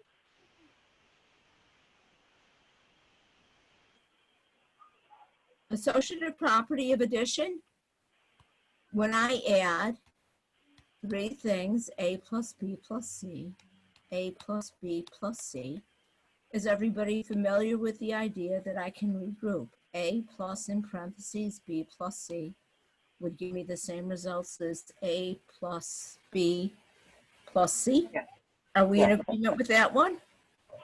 Associative property of addition. When I add three things, A plus B plus C, A plus B plus C, is everybody familiar with the idea that I can regroup? A plus in parentheses, B plus C would give me the same results as A plus B plus C? Yeah. Are we in Yeah. agreement with that one?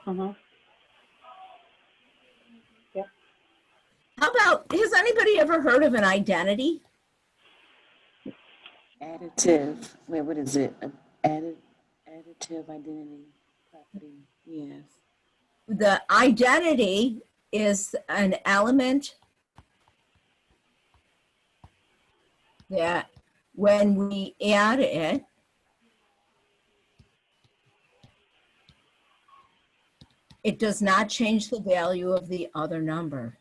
Mm-hmm. How about, has anybody ever heard of an identity? Additive. Wait, what is it? Additive identity property. Yes. The identity is an element that when we add it, it does not change the value of the other number.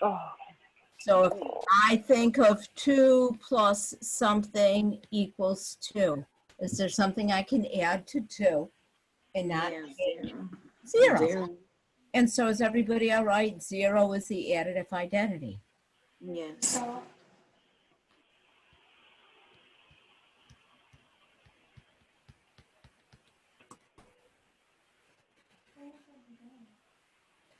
Oh, So if I think of 2 plus something equals 2, is there something I can add to 2 and not Yeah, change? zero. 0. Zero. And so is everybody all right? 0 is the additive identity. Yes.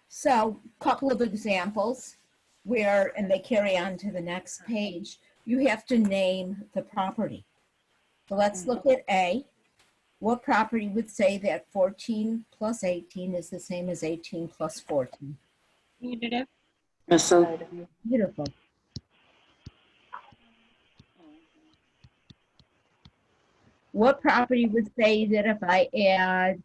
So a couple of examples where, and they carry on to the next page, you have to name the property. So let's look at A. What property would say that 14 plus 18 is the same as 18 plus 14? So Beautiful. What property would say that if I add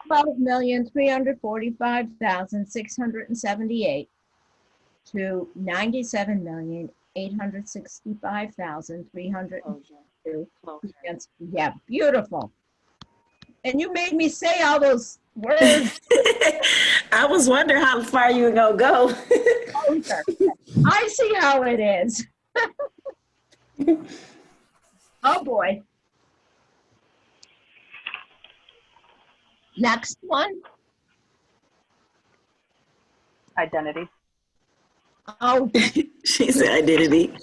12,345,678 to 97,865,302? Yeah, beautiful. And you made me say all those words. I was wondering how far you were gonna go. I see how it is. Oh boy. Next one. identity. Oh, She said identity.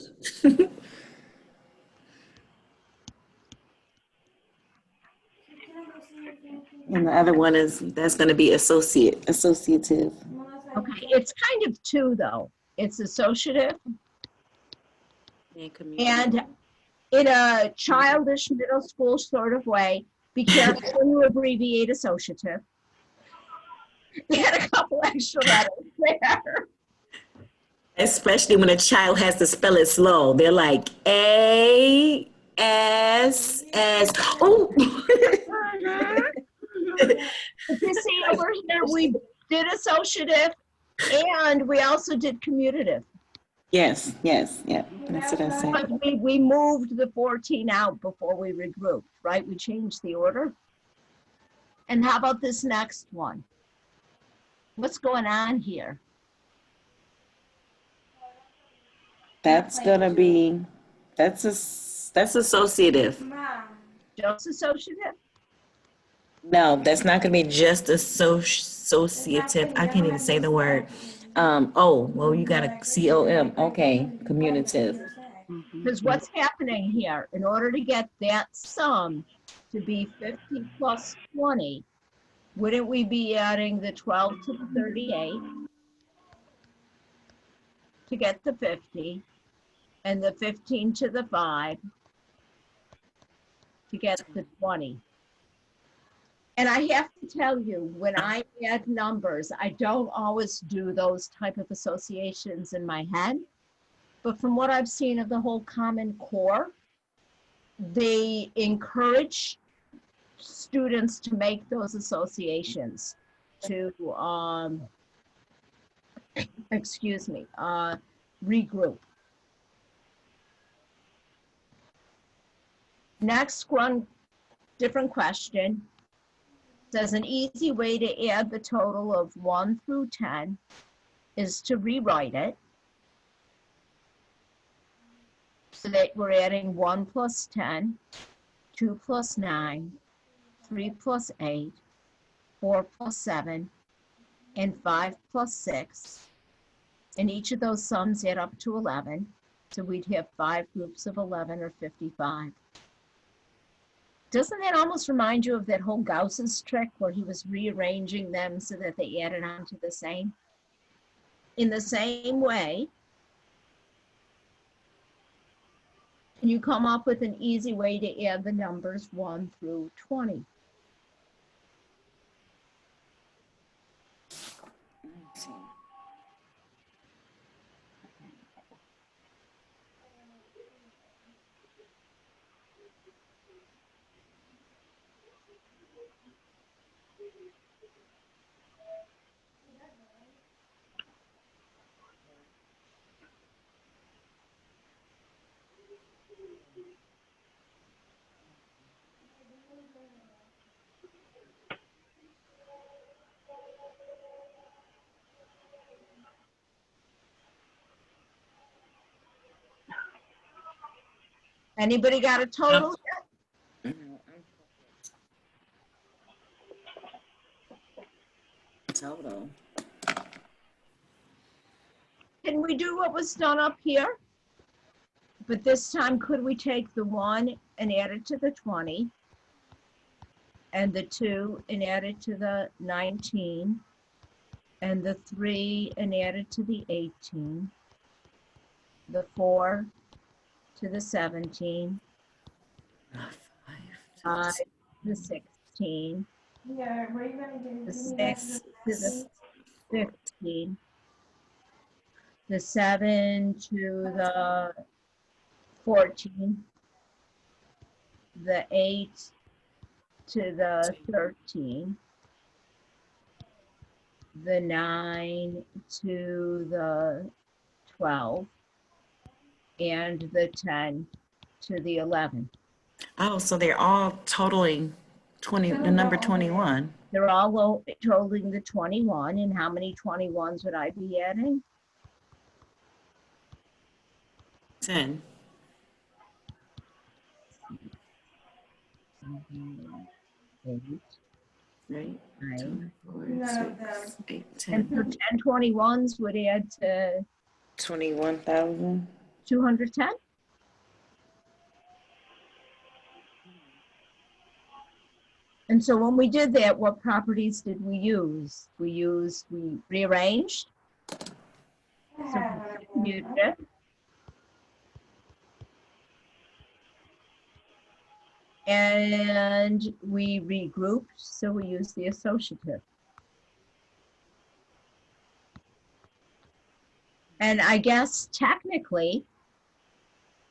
And the other one is, that's gonna be associative. okay. It's kind of two though. It's associative and in a childish middle school sort of way. Be careful when you abbreviate associative. Add a couple extra letters there. Especially when a child has to spell it slow. They're like A S S. Oh. But you see over here, we did associative and we also did commutative. Yes, yes, yeah. That's what I said. But we moved the 14 out before we regrouped, right? We changed the order. And how about this next one? What's going on here? That's gonna be, that's associative. Just associative? No, that's not gonna be just associative. I can't even say the word. Oh, well, you got a COM. Okay, commutative. Because what's happening here, in order to get that sum to be 50 plus 20, wouldn't we be adding the 12 to the 38 to get the 50 and the 15 to the 5 to get the 20? And I have to tell you, when I add numbers, I don't always do those type of associations in my head. But from what I've seen of the whole Common Core, they encourage students to make those associations to excuse me, regroup. Next one, different question. Says an easy way to add the total of 1 through 10 is to rewrite it so that we're adding 1 plus 10, 2 plus 9, 3 plus 8, 4 plus 7, and 5 plus 6. And each of those sums add up to 11. So we'd have 5 groups of 11 or 55. Doesn't that almost remind you of that whole Gauss's trick where he was rearranging them so that they added on to the same? In the same way, can you come up with an easy way to add the numbers 1 through 20? Let's see. Anybody got a total? No, total. Can we do what was done up here? But this time, could we take the 1 and add it to the 20? And the 2 and add it to the 19? And the 3 and add it to the 18? The 4 to the 17? 5 to the 16? Yeah, where are you gonna get The it? 6 to the 15? The 7 to the 14? The 8 to the 13? The 9 to the 12? And the 10 to the 11? Oh, so they're all totaling 20, the number 21. They're all totaling the 21, and how many 21s would I be adding? 10. 8, Right? 9. 4, None of 6, 8, And 10. so 10 21s would add to 21,000. 210? And so when we did that, what properties did we use? We rearranged, muted it, and we regrouped, so we used the associative. And I guess technically,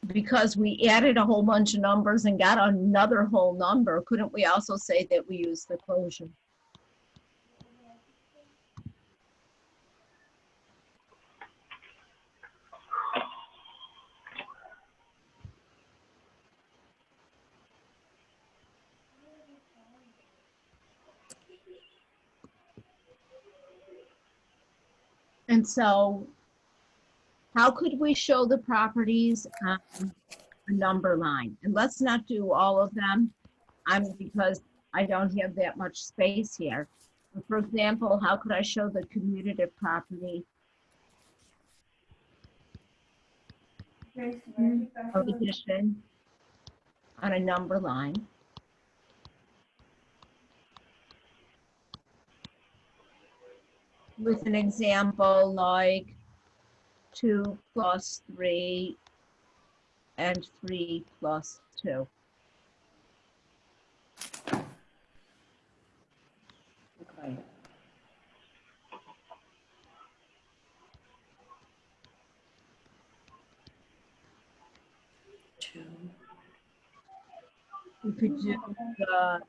because we added a whole bunch of numbers and got another whole number, couldn't we also say that we used the closure? And so how could we show the properties on a number line? And let's not do all of them because I don't have that much space here. But for example, how could I show the commutative property of addition on a number line? With an example like 2 plus 3 and 3 plus 2. Okay. 2. We could do the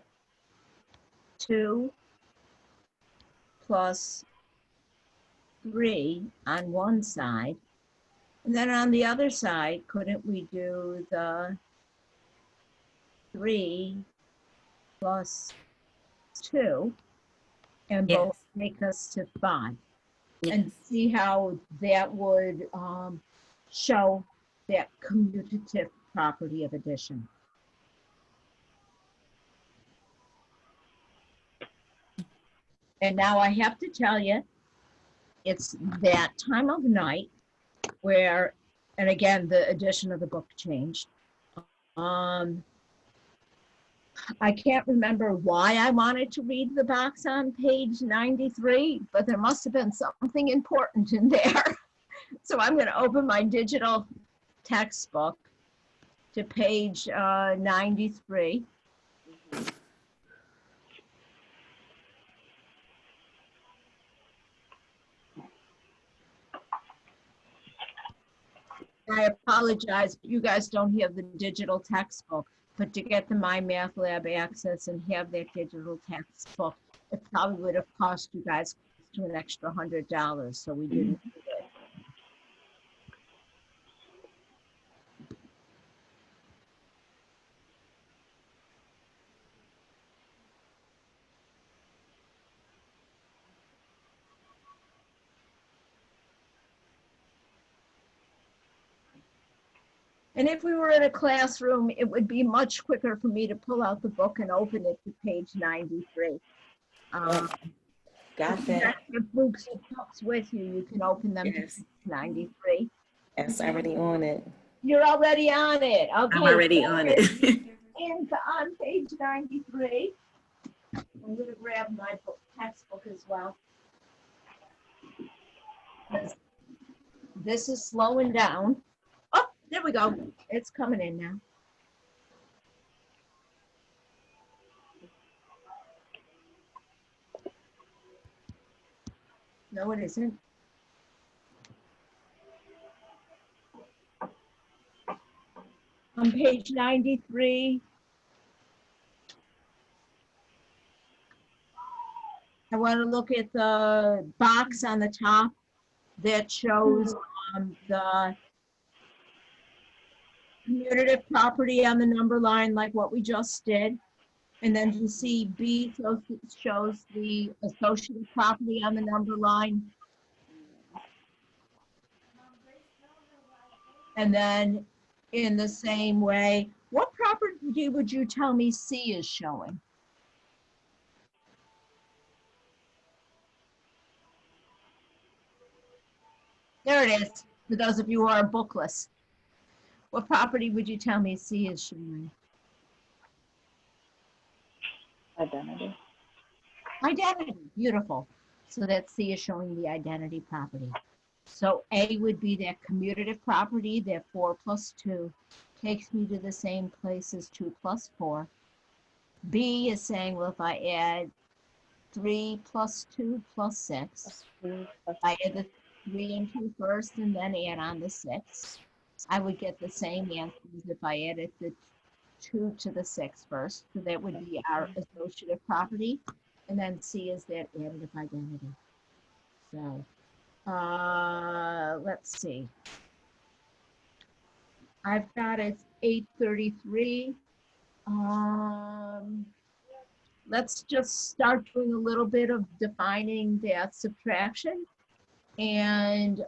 2 plus 3 on one side? And then on the other side, couldn't we do the 3 plus 2 and both make us to 5? And see how that would show that commutative property of addition. And now I have to tell you, it's that time of night where, and again, the edition of the book changed. I can't remember why I wanted to read the box on page 93, but there must have been something important in there. So I'm going to open my digital textbook to page 93. I apologize, but you guys don't have the digital textbook. But to get the My Math Lab access and have that digital textbook, it probably would have cost you guys to an extra $100. So we didn't do it. And if we were in a classroom, it would be much quicker for me to pull out the book and open it to page 93. Got If you that. guys have books with you, you can open them Yes. to page 93. Yes, already on it. You're already on it. Okay. I'm already on it. And on page 93, I'm going to grab my textbook as well. This is slowing down. Oh, there we go. It's coming in now. No, it isn't. On page 93, I want to look at the box on the top that shows the commutative property on the number line, like what we just did. And then you see B shows the associative property on the number line. And then in the same way, what property would you tell me C is showing? There it is, for those of you who are bookless. What property would you tell me C is showing? Identity. Identity, beautiful. So that C is showing the identity property. So A would be that commutative property, that 4 plus 2 takes me to the same place as 2 plus 4. B is saying, well, if I add 3 plus 2 plus 6, I add the 3 and 2 first and then add on the 6, I would get the same answer as if I added the 2 to the 6 first. So that would be our associative property. And then C is that additive identity. So let's see. I've got it 8:33. Let's just start doing a little bit of defining that subtraction. And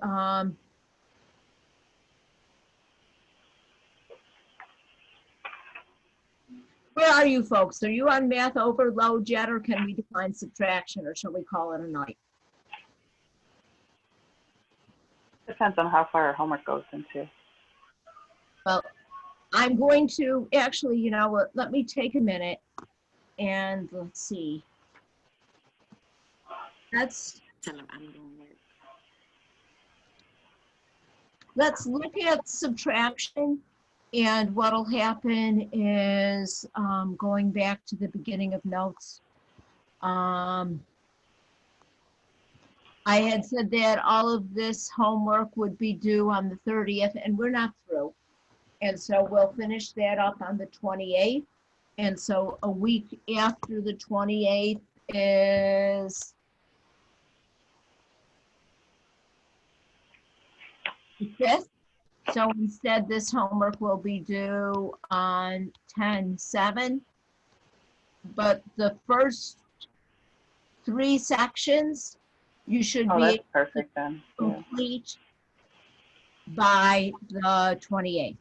where are you folks? Are you on math overload yet, or can we define subtraction, or shall we call it a night? Depends on how far our homework goes into. Well, I'm going to actually, you know what, let me take a minute and let's see. Tell them I'm doing work. Let's look at subtraction, and what'll happen is going back to the beginning of notes. I had said that all of this homework would be due on the 30th, and we're not through. And so we'll finish that up on the 28th. And so a week after the 28th is the 5th. So instead, this homework will be due on 10/7. But the first 3 sections, you should Oh, be that's perfect then. Yeah. complete by the 28th.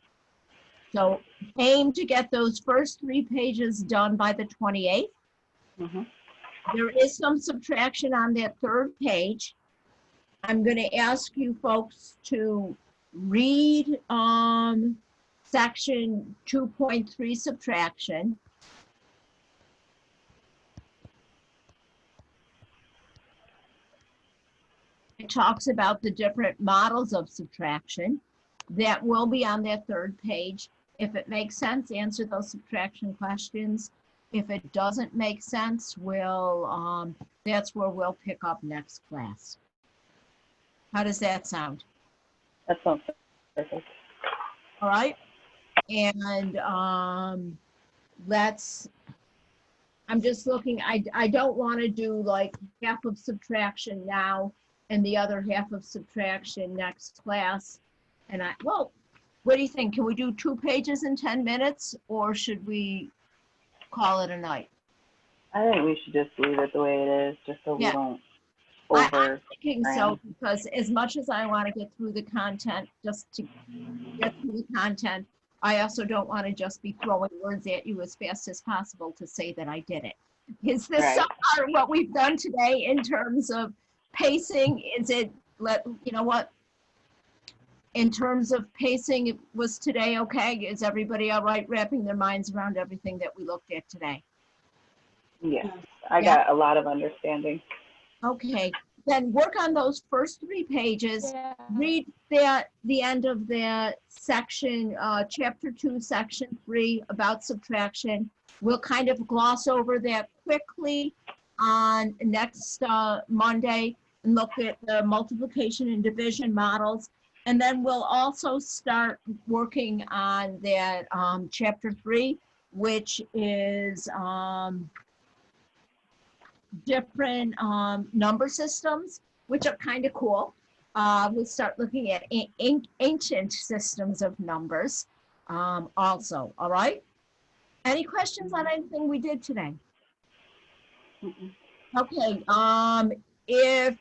So aim to get those first 3 pages done by the 28th. Mhm. There is some subtraction on that 3rd page. I'm going to ask you folks to read section 2.3 subtraction. It talks about the different models of subtraction that will be on that 3rd page. If it makes sense, answer those subtraction questions. If it doesn't make sense, that's where we'll pick up next class. How does that sound? That sounds perfect. All right. And I'm just looking, I don't want to do like half of subtraction now and the other half of subtraction next class. And well, what do you think? Can we do 2 pages in 10 minutes or should we call it a night? I think we should just leave it the way it is, just so we Yeah. don't I'm over. thinking so because as much as I want to get through the content, just to get through the content, I also don't want to just be throwing words at you as fast as possible to say that I did it. Is this Right. so far what we've done today in terms of pacing? Is it, you know what? In terms of pacing, was today okay? Is everybody all right wrapping their minds around everything that we looked at today? Yes, I Yeah. got a lot of understanding. Okay, then work on those first 3 pages. Yeah. Read the end of that section, chapter 2, section 3 about subtraction. We'll kind of gloss over that quickly on next Monday and look at the multiplication and division models. And then we'll also start working on that chapter 3, which is different number systems, which are kind of cool. We'll start looking at ancient systems of numbers also, all right? Any questions on anything we did today? Mm-mm. Okay, if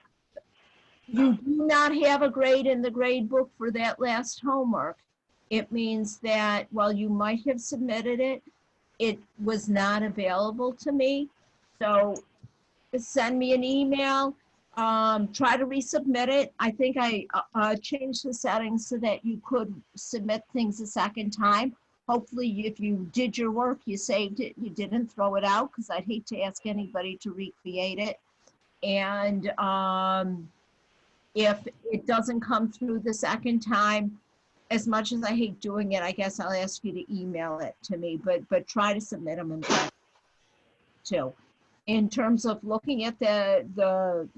you do not have a grade in the grade book for that last homework, it means that while you might have submitted it, it was not available to me. So send me an email, try to resubmit it. I think I changed the settings so that you could submit things a second time. Hopefully, if you did your work, you saved it, you didn't throw it out, because I'd hate to ask anybody to recreate it. And if it doesn't come through the second time, as much as I hate doing it, I guess I'll ask you to email it to me, but try to submit them in time too. In terms of looking at the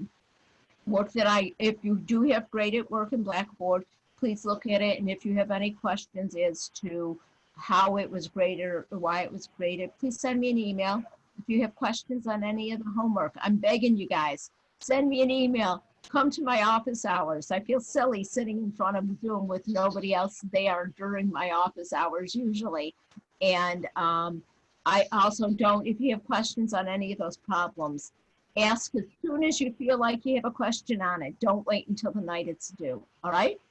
work that if you do have graded work in Blackboard, please look at it. And if you have any questions as to how it was graded or why it was graded, please send me an email. If you have questions on any of the homework, I'm begging you guys, send me an email. Come to my office hours. I feel silly sitting in front of Zoom with nobody else there during my office hours usually. And I also don't, if you have questions on any of those problems, ask as soon as you feel like you have a question on it. Don't wait until the night it's due, all right?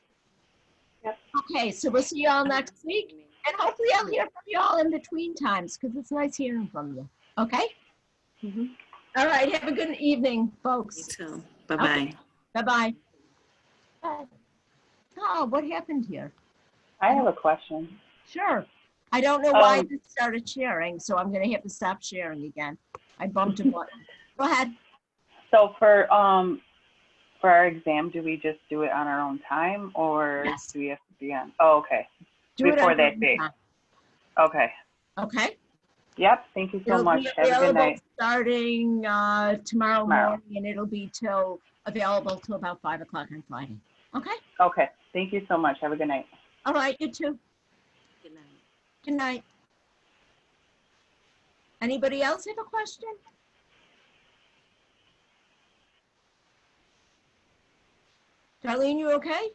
Yep. Okay, so we'll see you all next week. And hopefully I'll hear from you all in between times because it's nice hearing from you, okay? Mm-hmm. All right, have a good evening, You folks. too. Bye-bye. Bye-bye. Bye. Oh, what happened here? I have a question. Sure. I don't know why Um, this started sharing, so I'm gonna have to stop sharing again. I bumped a button. Go ahead. So for our exam, do we just do it on our own time, or Yes. do we have to be on? Oh, okay. Do it Before on that your date. time, Okay. Okay? Yep. Thank you so It'll much. be Have a good available night. starting tomorrow Tomorrow. morning, and it'll be available till about 5 o'clock on Friday. Okay? Okay. Thank you so much. Have a good night. All right, you too. Good night. Good night. Anybody else have a question? Darlene, you okay?